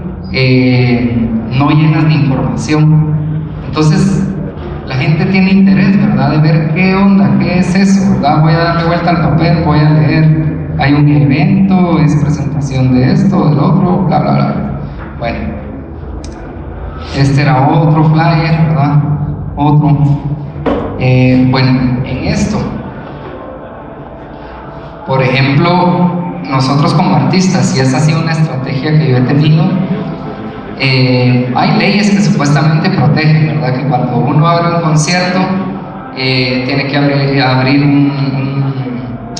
no llenas de información. Entonces, la gente tiene interés, ¿verdad? De ver qué onda, qué es eso, ¿verdad? Voy a darle vuelta al papel, voy a leer, hay un evento, es presentación de esto, del otro, bla, bla, bla. Bueno, este era otro flyer, ¿verdad? Otro. Bueno, en esto, por ejemplo, nosotros como artistas, y esa ha sido una estrategia que yo he tenido, hay leyes que supuestamente protegen, ¿verdad? Que cuando uno abre un concierto, tiene que abrir un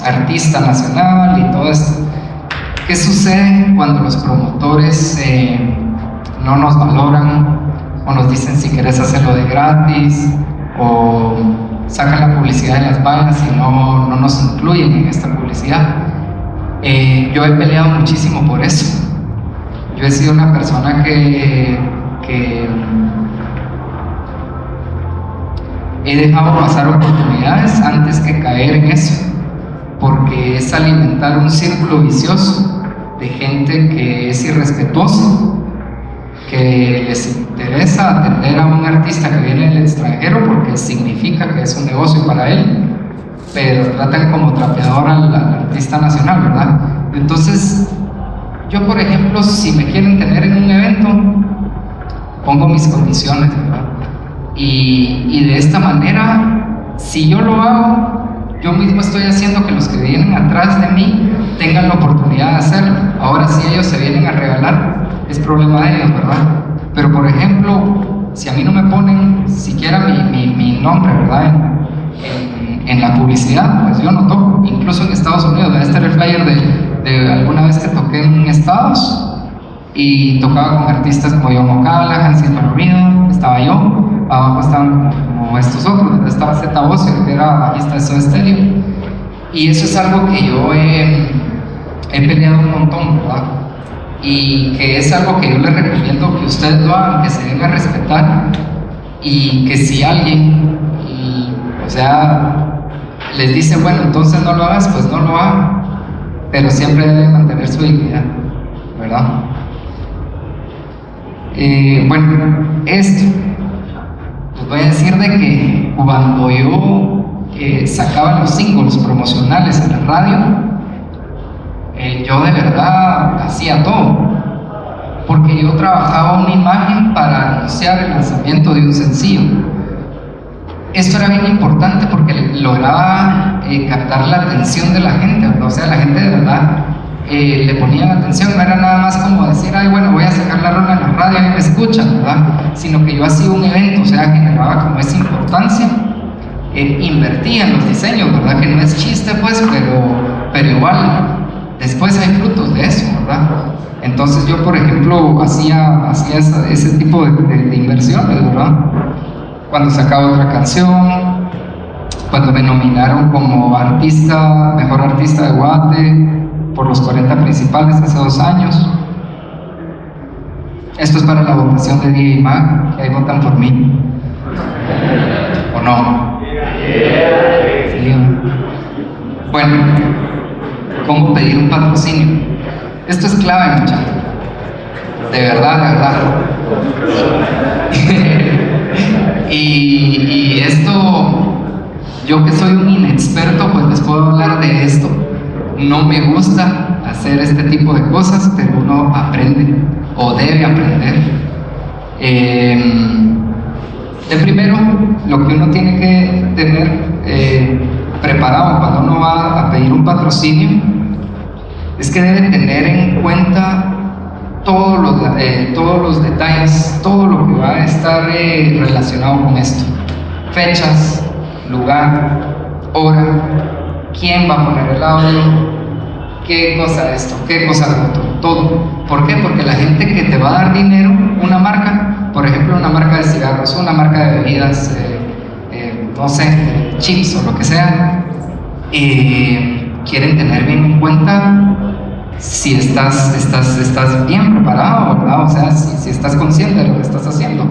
artista nacional y todo esto. ¿Qué sucede cuando los promotores no nos valoran o nos dicen si querés hacerlo de gratis o sacan la publicidad de las vainas y no nos incluyen en esta publicidad? Yo he peleado muchísimo por eso. Yo he sido una persona que he dejado pasar oportunidades antes que caer en eso, porque es alimentar un círculo vicioso de gente que es irrespetuosa, que les interesa atender a un artista que viene del extranjero porque significa que es un negocio para él, pero tratan como trapeador al artista nacional, ¿verdad? Entonces, yo, por ejemplo, si me quieren tener en un evento, pongo mis condiciones, ¿verdad? Y de esta manera, si yo lo hago, yo mismo estoy haciendo que los que vienen atrás de mí tengan la oportunidad de hacerlo. Ahora, si ellos se vienen a regalar, es problema de ellos, ¿verdad? Pero, por ejemplo, si a mí no me ponen siquiera mi nombre, ¿verdad? En la publicidad, pues yo no toco. Incluso en Estados Unidos, debe estar el flyer de alguna vez que toqué en Estados y tocaba con artistas como John O'Callaghan, Silver Rhythm, estaba yo. Abajo estaban como estos otros, estaba Zeta Bosio, que era bajista de Soda Stereo, y eso es algo que yo he peleado un montón, ¿verdad? Y que es algo que yo les recomiendo que ustedes lo hagan, que se den a respetar, y que si alguien, o sea, les dice, bueno, entonces no lo hagas, pues no lo hagan, pero siempre deben mantener su dignidad, ¿verdad? Bueno, esto les voy a decir de que cuando yo sacaba los singles promocionales en la radio, yo de verdad hacía todo, porque yo trabajaba una imagen para anunciar el lanzamiento de un sencillo. Esto era bien importante porque lograba captar la atención de la gente, ¿verdad? O sea, la gente de verdad le ponía atención, no era nada más como decir, ay, bueno, voy a sacar la rola en la radio y me escuchan, ¿verdad? Sino que yo hacía un evento, o sea, generaba como esa importancia, invertía en los diseños, ¿verdad? Que no es chiste, pues, pero igual, después hay frutos de eso, ¿verdad? Entonces yo, por ejemplo, hacía ese tipo de inversiones, ¿verdad? Cuando sacaba otra canción, cuando me nominaron como mejor artista de Guate, por los 40 principales hace 2 años. Esto es para la votación de DJ Mag, que ahí votan por mí. ¿O no? Sí. Bueno, ¿cómo pedir un patrocinio? Esto es clave, muchachos. De verdad, de verdad. y esto, yo que soy un inexperto, pues les puedo hablar de esto. No me gusta hacer este tipo de cosas, pero uno aprende o debe aprender. De primero, lo que uno tiene que tener preparado cuando uno va a pedir un patrocinio es que debe tener en cuenta todos los detalles, todo lo que va a estar relacionado con esto: fechas, lugar, hora, quién va a poner el audio, qué cosa esto, qué cosa lo otro, todo. ¿Por qué? Porque la gente que te va a dar dinero, una marca, por ejemplo, una marca de cigarros, una marca de bebidas, no sé, chips o lo que sea, quieren tener bien en cuenta si estás bien preparado, ¿verdad? O sea, si estás consciente de lo que estás haciendo.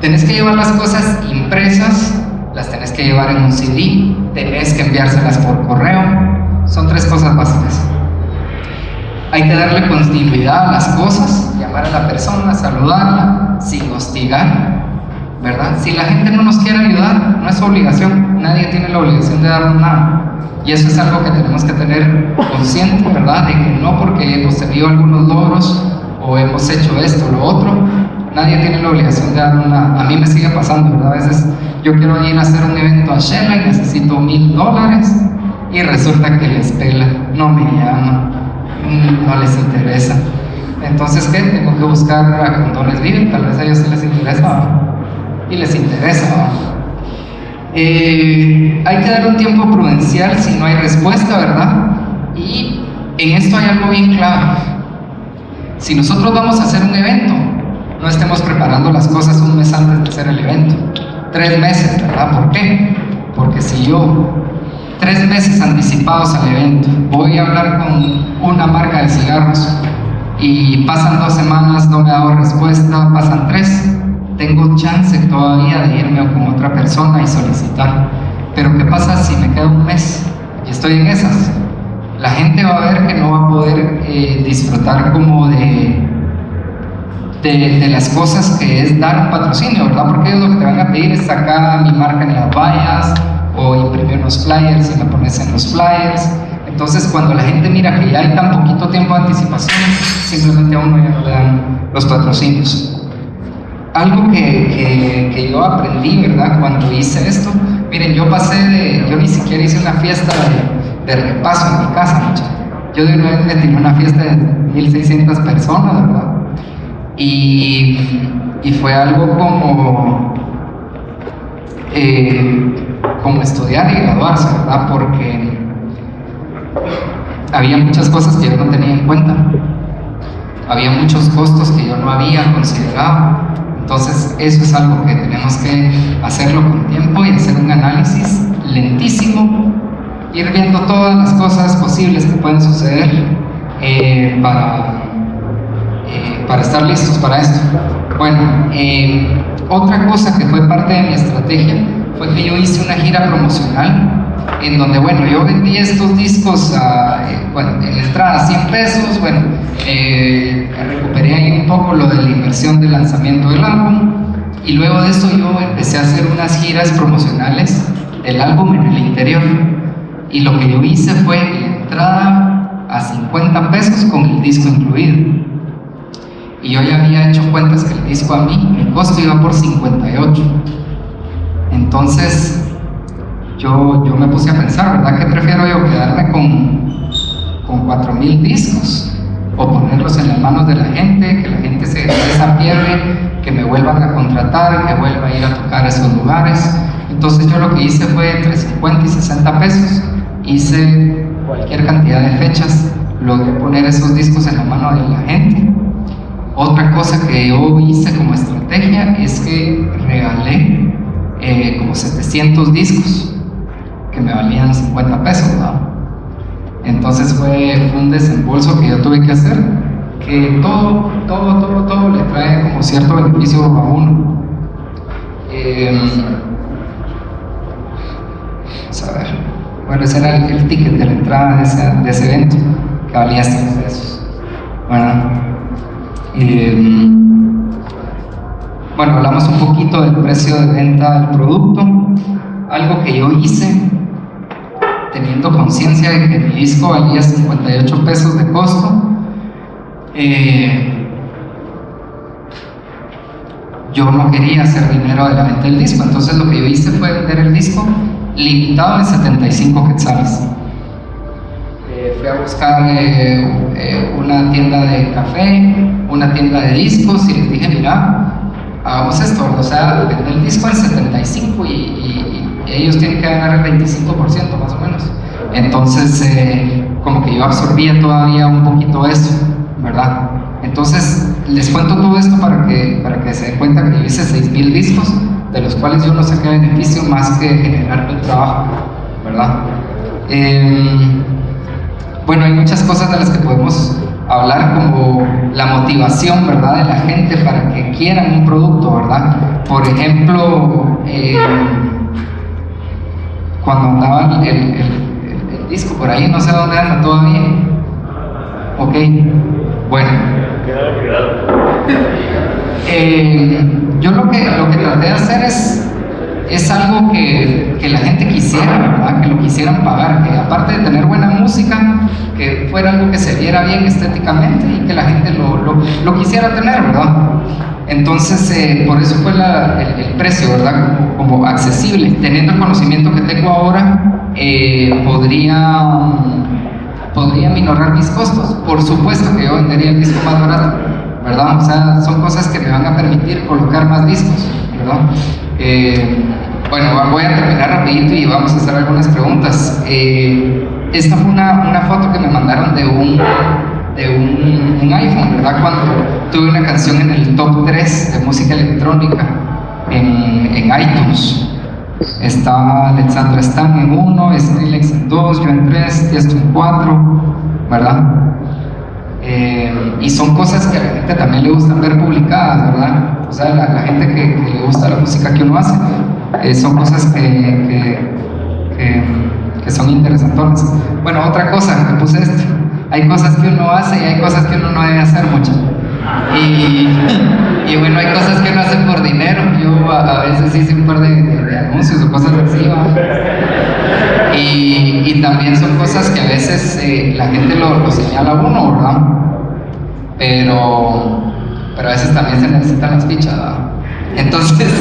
Tenés que llevar las cosas impresas, las tenés que llevar en un CD, tenés que enviárselas por correo. Son 3 cosas básicas. Hay que darle continuidad a las cosas, llamar a la persona, saludarla, sin hostigar, ¿verdad? Si la gente no nos quiere ayudar, no es su obligación, nadie tiene la obligación de darnos nada. Y eso es algo que tenemos que tener consciente, ¿verdad? De que no porque hemos tenido algunos logros o hemos hecho esto o lo otro, nadie tiene la obligación de darnos nada. A mí me sigue pasando, ¿verdad? A veces yo quiero ir a hacer un evento a Shela y necesito $1000 y resulta que les pela, no me llaman, no les interesa. Entonces, ¿qué? Tengo que buscar a Condones Viven, tal vez a ellos sí les interesa, ¿no? Y les interesa, ¿no? Hay que dar un tiempo prudencial si no hay respuesta, ¿verdad? Y en esto hay algo bien clave. Si nosotros vamos a hacer un evento, no estemos preparando las cosas un mes antes de hacer el evento. 3 meses, ¿verdad? ¿Por qué? Porque si yo 3 meses anticipados al evento voy a hablar con una marca de cigarros y pasan 2 semanas, no me ha dado respuesta, pasan 3, tengo chance todavía de irme con otra persona y solicitar. Pero ¿qué pasa si me quedo un mes y estoy en esas? La gente va a ver que no va a poder disfrutar como de las cosas que es dar un patrocinio, ¿verdad? Porque ellos lo que te van a pedir es sacar mi marca en las vallas o imprimir unos flyers y la pones en los flyers. Entonces, cuando la gente mira que ya hay tan poquito tiempo de anticipación, simplemente a uno ya no le dan los patrocinios. Algo que yo aprendí, ¿verdad? Cuando hice esto, miren, yo ni siquiera hice una fiesta de repaso en mi casa, muchachos. Yo de una vez me tiré una fiesta de 1,600 personas, ¿verdad? Y fue algo como estudiar y graduarse, ¿verdad? Porque había muchas cosas que yo no tenía en cuenta, había muchos costos que yo no había considerado. Entonces eso es algo que tenemos que hacerlo con tiempo y hacer un análisis lentísimo, ir viendo todas las cosas posibles que pueden suceder para estar listos para esto. Bueno, otra cosa que fue parte de mi estrategia fue que yo hice una gira promocional en donde, bueno, yo vendí estos discos en la entrada 100 pesos, bueno, recuperé ahí un poco lo de la inversión del lanzamiento del álbum, y luego de eso yo empecé a hacer unas giras promocionales del álbum en el interior, y lo que yo hice fue la entrada a 50 pesos con el disco incluido, y yo ya había hecho cuentas que el disco a mí, el costo iba por 58. Entonces yo me puse a pensar, ¿verdad? ¿Qué prefiero yo? ¿Quedarme con 4,000 discos? ¿O ponerlos en las manos de la gente, que la gente se desapierde, que me vuelvan a contratar, que vuelva a ir a tocar a esos lugares? Entonces yo lo que hice fue entre 50 y 60 pesos, hice cualquier cantidad de fechas, logré poner esos discos en la mano de la gente. Otra cosa que yo hice como estrategia es que regalé como 700 discos que me valían 50 pesos, ¿no? Entonces fue un desembolso que yo tuve que hacer, que todo le trae como cierto beneficio a uno. Vamos a ver. Bueno, ese era el ticket de la entrada de ese evento, que valía 100 pesos. Bueno, hablamos un poquito del precio de venta del producto. Algo que yo hice, teniendo conciencia de que mi disco valía 58 pesos de costo, yo no quería hacer dinero de la venta del disco. Entonces lo que yo hice fue vender el disco limitado en 75 quetzales. Fui a buscar una tienda de café, una tienda de discos, y les dije, mira, hagamos esto, o sea, vender el disco en 75 y ellos tienen que ganar el 25% más o menos. Entonces como que yo absorbía todavía un poquito eso, ¿verdad? Entonces les cuento todo esto para que se den cuenta que yo hice 6,000 discos, de los cuales yo no saqué beneficio más que generar mi trabajo, ¿verdad? Bueno, hay muchas cosas de las que podemos hablar, como la motivación, ¿verdad?, de la gente para que quieran un producto, ¿verdad? Por ejemplo, cuando andaba el disco por ahí, no sé dónde anda todavía. Ok, bueno. Yo lo que traté de hacer es algo que la gente quisiera, ¿verdad? Que lo quisieran pagar, que aparte de tener buena música, que fuera algo que se viera bien estéticamente y que la gente lo quisiera tener, ¿verdad? Entonces, por eso fue el precio, ¿verdad? Como accesible. Teniendo el conocimiento que tengo ahora, podría minorar mis costos. Por supuesto que yo vendería el disco más barato, ¿verdad? O sea, son cosas que me van a permitir colocar más discos, ¿verdad? Bueno, voy a terminar rapidito y vamos a hacer algunas preguntas. Esta fue una foto que me mandaron de un iPhone, ¿verdad? Cuando tuve una canción en el top 3 de música electrónica en iTunes. Está Alexandra Stan en 1, Skrillex en 2, yo en 3, Tiesto en 4, ¿verdad? Y son cosas que a la gente también le gustan ver publicadas, ¿verdad? O sea, la gente que le gusta la música que uno hace, son cosas que son interesantes. Bueno, otra cosa, me puse esto. Hay cosas que uno hace y hay cosas que uno no debe hacer mucho. Y bueno, hay cosas que uno hace por dinero. Yo a veces hice un par de anuncios o cosas así, ¿va? Y también son cosas que a veces la gente lo señala a uno, ¿verdad? Pero a veces también se necesitan las fichas, ¿verdad? Entonces,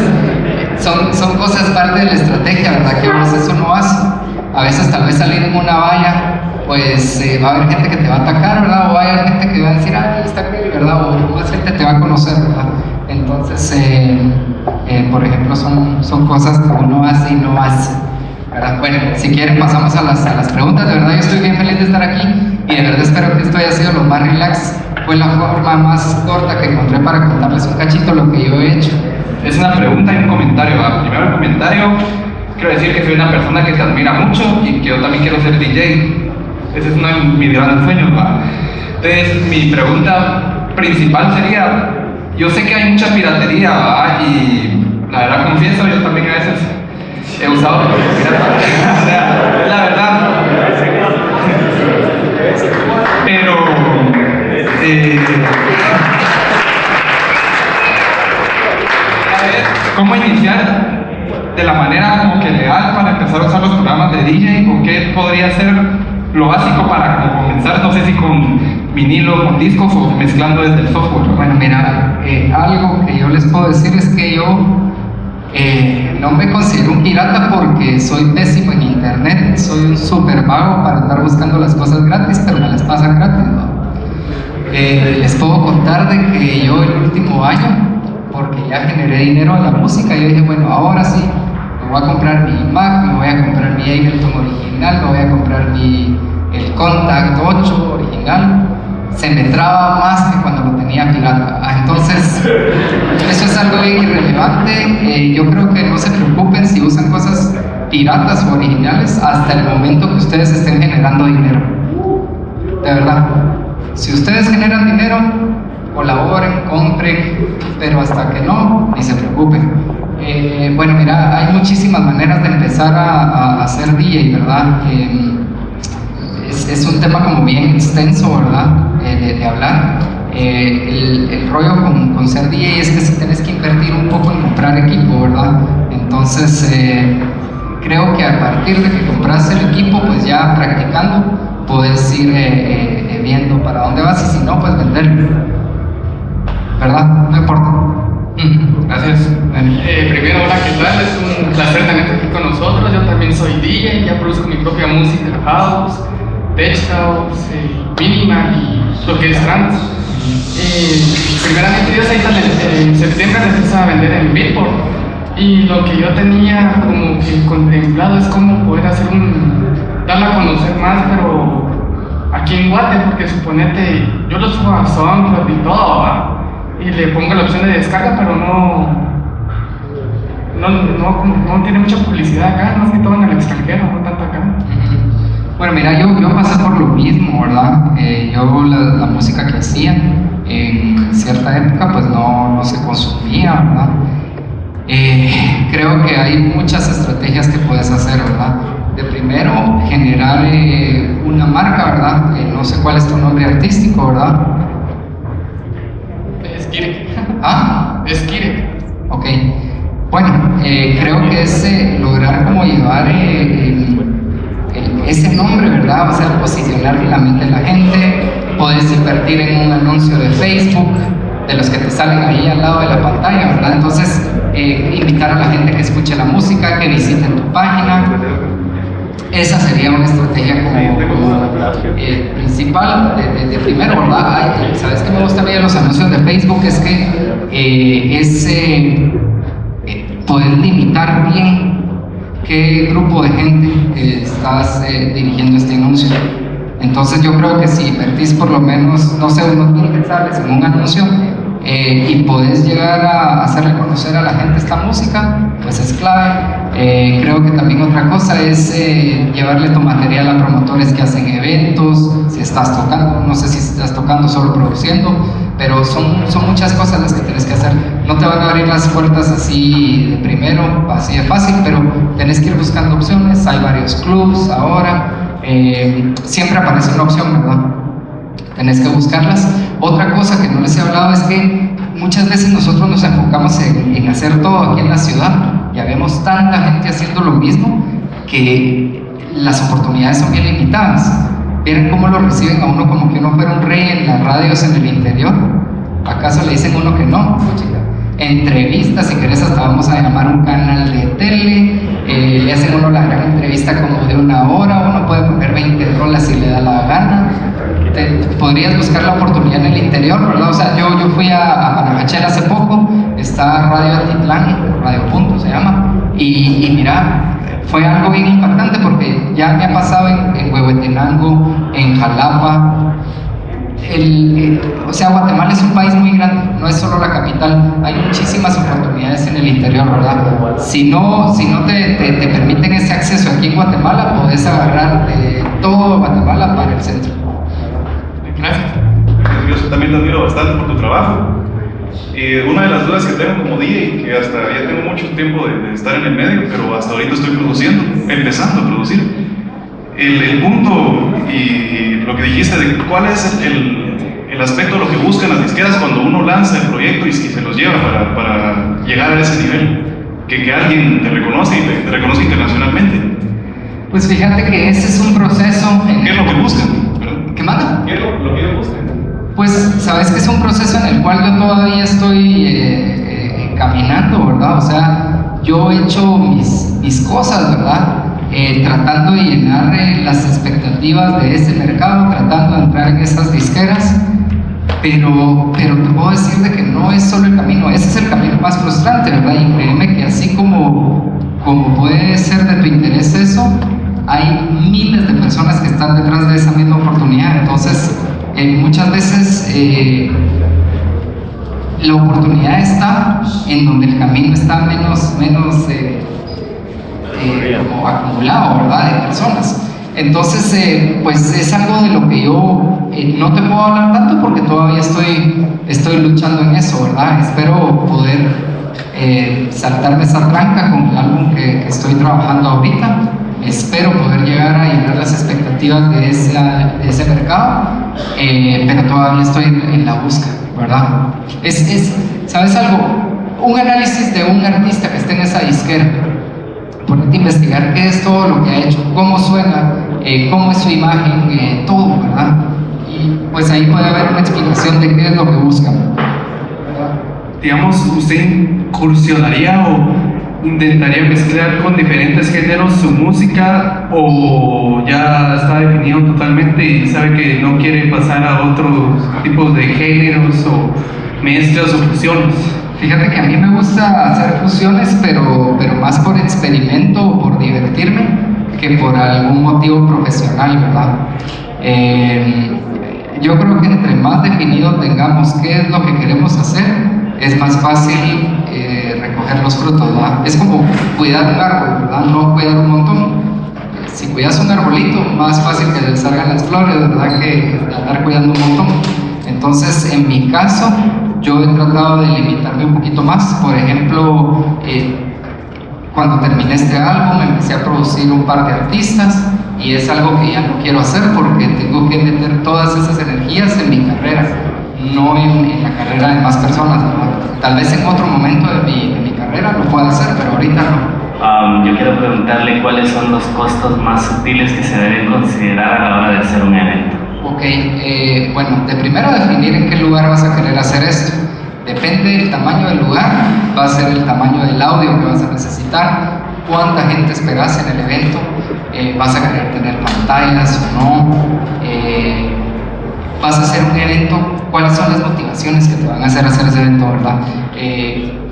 son cosas parte de la estrategia, ¿verdad? Que a veces uno hace. A veces tal vez salir en una valla, pues va a haber gente que te va a atacar, ¿verdad? O va a haber gente que va a decir, ah, está bien, ¿verdad? O más gente te va a conocer, ¿verdad? Entonces, por ejemplo, son cosas que uno hace y no hace, ¿verdad? Bueno, si quieren pasamos a las preguntas. De verdad yo estoy bien feliz de estar aquí y de verdad espero que esto haya sido lo más relax. Fue la forma más corta que encontré para contarles un cachito lo que yo he hecho. Es una pregunta y un comentario, ¿va? Primero el comentario, quiero decir que soy una persona que te admira mucho y que yo también quiero ser DJ. Ese es uno de mis grandes sueños, ¿va? Entonces, mi pregunta principal sería, yo sé que hay mucha piratería, ¿va? Y la verdad confieso, yo también a veces he usado pirata. O sea, es la verdad. Pero, a ver, ¿cómo iniciar de la manera como que legal para empezar a usar los programas de DJ? ¿O qué podría ser lo básico para como comenzar? No sé si con vinilo, con discos o mezclando desde el software. Bueno, mira, algo que yo les puedo decir es que yo no me considero un pirata porque soy pésimo en internet, soy un súper vago para andar buscando las cosas gratis, pero me las pasan gratis, ¿no? Les puedo contar de que yo el último año, porque ya generé dinero en la música, yo dije, bueno, ahora sí, me voy a comprar mi Mac, me voy a comprar mi Ableton original, me voy a comprar el Contact 8 original. Se me traba más que cuando lo tenía pirata. Entonces, eso es algo bien irrelevante. Yo creo que no se preocupen si usan cosas piratas o originales hasta el momento que ustedes estén generando dinero. De verdad. Si ustedes generan dinero, colaboren, compren, pero hasta que no, ni se preocupen. Bueno, mira, hay muchísimas maneras de empezar a hacer DJ, ¿verdad? Es un tema como bien extenso, ¿verdad? De hablar. El rollo con ser DJ es que si tienes que invertir un poco en comprar equipo, ¿verdad? Entonces, creo que a partir de que compras el equipo, pues ya practicando, puedes ir viendo para dónde vas y si no, pues venderlo, ¿verdad? No importa. Gracias. Primero, hola, ¿qué tal? Es un placer tenerte aquí con nosotros. Yo también soy DJ, ya produzco mi propia música, house, tech house, minimal y lo que es trance. Primeramente Dios, ahí en septiembre se empieza a vender en Beatport. Y lo que yo tenía como que contemplado es cómo poder hacer darla a conocer más, pero aquí en Guate, porque suponete, yo lo subo a SoundCloud y todo, ¿va? Y le pongo la opción de descarga, pero no tiene mucha publicidad acá, más que todo en el extranjero, no tanto acá. Bueno, mira, yo pasé por lo mismo, ¿verdad? Yo la música que hacía en cierta época pues no se consumía, ¿verdad? Creo que hay muchas estrategias que puedes hacer, ¿verdad? De primero, generar una marca, ¿verdad? No sé cuál es tu nombre artístico, ¿verdad? Skirek. ¿Ah? Skirek. Ok. Bueno, creo que es lograr como llevar ese nombre, ¿verdad? O sea, posicionar en la mente de la gente. Puedes invertir en un anuncio de Facebook, de los que te salen ahí al lado de la pantalla, ¿verdad? Entonces, invitar a la gente que escuche la música, que visiten tu página. Esa sería una estrategia como principal de primero, ¿verdad? ¿Sabes qué me gusta a mí de los anuncios de Facebook? Es que poder limitar bien qué grupo de gente estás dirigiendo este anuncio. Entonces yo creo que si invertís por lo menos, no sé, unos 1,000 quetzales en un anuncio y podés llegar a hacerle conocer a la gente esta música, pues es clave. Creo que también otra cosa es llevarle tu material a promotores que hacen eventos, si estás tocando, no sé si estás tocando solo produciendo, pero son muchas cosas las que tienes que hacer. No te van a abrir las puertas así de primero, así de fácil, pero tenés que ir buscando opciones. Hay varios clubs ahora, siempre aparece una opción, ¿verdad? Tenés que buscarlas. Otra cosa que no les he hablado es que muchas veces nosotros nos enfocamos en hacer todo aquí en la ciudad. Ya vemos tanta gente haciendo lo mismo que las oportunidades son bien limitadas. ¿Vieron cómo lo reciben a uno como que uno fuera un rey en las radios en el interior? ¿Acaso le dicen a uno que no? Chica. Entrevistas, si querés hasta vamos a llamar un canal de tele, le hacen a uno la gran entrevista como de 1 hora, uno puede poner 20 rolas si le da la gana. Podrías buscar la oportunidad en el interior, ¿verdad? O sea, yo fui a Panajachel hace poco, está Radio Altitlán, Radio Punto se llama, y mira, fue algo bien impactante porque ya me ha pasado en Huehuetenango, en Jalapa. O sea, Guatemala es un país muy grande, no es solo la capital, hay muchísimas oportunidades en el interior, ¿verdad? Si no te permiten ese acceso aquí en Guatemala, podés agarrar todo Guatemala para el centro. Gracias. Yo también te admiro bastante por tu trabajo. Una de las dudas que tengo como DJ, que hasta ya tengo mucho tiempo de estar en el medio, pero hasta ahorita estoy empezando a producir. El punto y lo que dijiste de cuál es el aspecto de lo que buscan las disqueras cuando uno lanza el proyecto y se los lleva para llegar a ese nivel, que alguien te reconoce y te reconoce internacionalmente. Pues fíjate que ese es un proceso. ¿Qué es lo que buscan? ¿Qué manda? ¿Qué es lo que ellos buscan? Pues sabes que es un proceso en el cual yo todavía estoy caminando, ¿verdad? O sea, yo he hecho mis cosas, ¿verdad? Tratando de llenar las expectativas de ese mercado, tratando de entrar en esas disqueras, pero te puedo decir de que no es solo el camino, ese es el camino más frustrante, ¿verdad? Y créeme que así como puede ser de tu interés eso, hay miles de personas que están detrás de esa misma oportunidad. Entonces muchas veces la oportunidad está en donde el camino está menos como acumulado, ¿verdad? De personas. Entonces pues es algo de lo que yo no te puedo hablar tanto porque todavía estoy luchando en eso, ¿verdad? Espero poder saltarme esa tranca con el álbum que estoy trabajando ahorita. Espero poder llegar a llenar las expectativas de ese mercado, pero todavía estoy en la búsqueda, ¿verdad? ¿Sabes algo? Un análisis de un artista que esté en esa disquera, ponerte a investigar qué es todo lo que ha hecho, cómo suena, cómo es su imagen, todo, ¿verdad? Y pues ahí puede haber una explicación de qué es lo que buscan, ¿verdad? Digamos, ¿usted incursionaría o intentaría mezclar con diferentes géneros su música o ya está definido totalmente y sabe que no quiere pasar a otros tipos de géneros o mezclas o fusiones? Fíjate que a mí me gusta hacer fusiones, pero más por experimento o por divertirme que por algún motivo profesional, ¿verdad? Yo creo que entre más definido tengamos qué es lo que queremos hacer, es más fácil recoger los frutos, ¿verdad? Es como cuidar un árbol, ¿verdad? No cuidar un montón. Si cuidas un arbolito, más fácil que le salgan las flores, ¿verdad? Que andar cuidando un montón. Entonces, en mi caso, yo he tratado de limitarme un poquito más. Por ejemplo, cuando terminé este álbum, empecé a producir un par de artistas y es algo que ya no quiero hacer porque tengo que meter todas esas energías en mi carrera, no en la carrera de más personas, ¿verdad? Tal vez en otro momento de mi carrera lo pueda hacer, pero ahorita no. Yo quiero preguntarle cuáles son los costos más sutiles que se deben considerar a la hora de hacer un evento. Ok, bueno, de primero definir en qué lugar vas a querer hacer esto. Depende del tamaño del lugar, va a ser el tamaño del audio que vas a necesitar, cuánta gente esperas en el evento, vas a querer tener pantallas o no, vas a hacer un evento, cuáles son las motivaciones que te van a hacer ese evento, ¿verdad?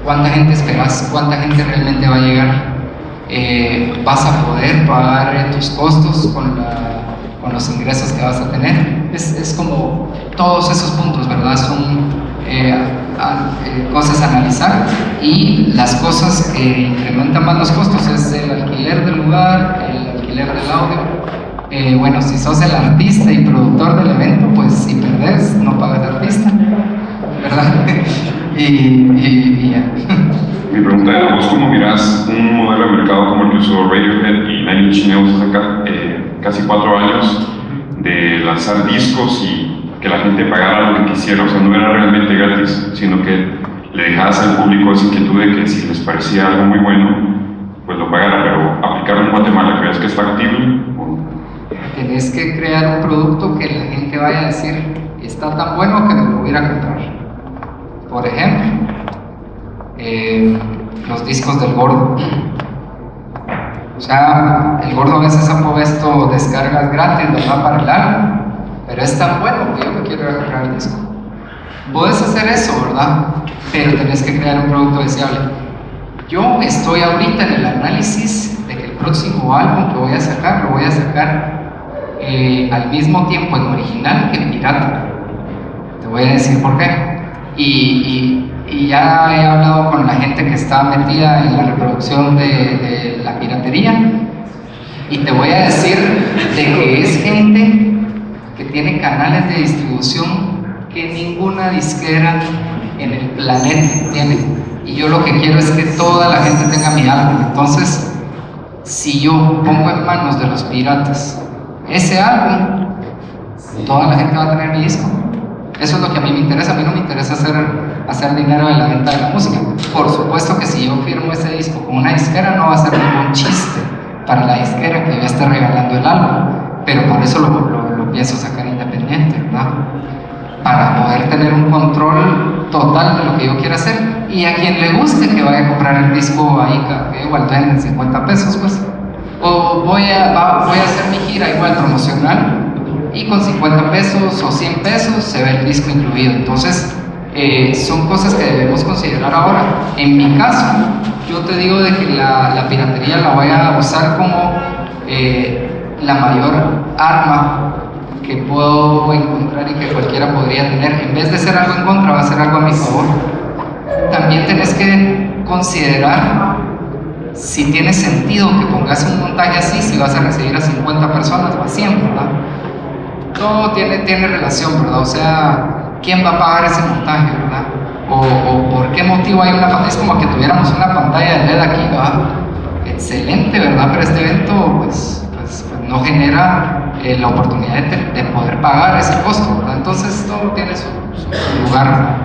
Cuánta gente esperas, cuánta gente realmente va a llegar. vas a poder pagar tus costos con los ingresos que vas a tener. Es como todos esos puntos, ¿verdad? Son cosas a analizar, y las cosas que incrementan más los costos es el alquiler del lugar, el alquiler del audio. Bueno, si sos el artista y productor del evento, pues si perdés, no pagas de artista, ¿verdad? y ya. Mi pregunta era, ¿vos cómo mirás un modelo de mercado como el que usó Radiohead y Nine Inch Nails hace acá casi 4 años, de lanzar discos y que la gente pagara lo que quisiera? O sea, no era realmente gratis, sino que le dejabas al público esa inquietud de que si les parecía algo muy bueno, pues lo pagara, pero aplicarlo en Guatemala, ¿crees que es factible? Tenés que crear un producto que la gente vaya a decir, está tan bueno que me lo voy a comprar. Por ejemplo, los discos del Gordo. O sea, el Gordo a veces ha puesto descargas gratis, ¿verdad? Para el álbum, pero es tan bueno que yo me quiero ir a comprar el disco. Puedes hacer eso, ¿verdad? Pero tenés que crear un producto deseable. Yo estoy ahorita en el análisis de que el próximo álbum que voy a sacar, lo voy a sacar al mismo tiempo en original que en pirata. Te voy a decir por qué. Y ya he hablado con la gente que está metida en la reproducción de la piratería, y te voy a decir de que es gente que tiene canales de distribución que ninguna disquera en el planeta tiene, y yo lo que quiero es que toda la gente tenga mi álbum. Entonces, si yo pongo en manos de los piratas ese álbum, toda la gente va a tener mi disco. Eso es lo que a mí me interesa. A mí no me interesa hacer dinero de la venta de la música. Por supuesto que si yo firmo ese disco con una disquera, no va a ser ningún chiste para la disquera que yo esté regalando el álbum, pero por eso lo pienso sacar independiente, ¿verdad? Para poder tener un control total de lo que yo quiera hacer, y a quien le guste que vaya a comprar el disco ahí, que igual venden 50 pesos, pues. O voy a hacer mi gira igual promocional, y con 50 pesos o 100 pesos se ve el disco incluido. Entonces, son cosas que debemos considerar ahora. En mi caso, yo te digo de que la piratería la voy a usar como la mayor arma que puedo encontrar y que cualquiera podría tener. En vez de ser algo en contra, va a ser algo a mi favor. También tenés que considerar si tiene sentido que pongas un montaje así, si vas a recibir a 50 personas o a 100, ¿verdad? Todo tiene relación, ¿verdad? O sea, ¿quién va a pagar ese montaje, verdad? O por qué motivo hay una pantalla. Es como que tuviéramos una pantalla de LED aquí, ¿verdad? Excelente, ¿verdad? Pero este evento, pues no genera la oportunidad de poder pagar ese costo, ¿verdad? Entonces todo tiene su lugar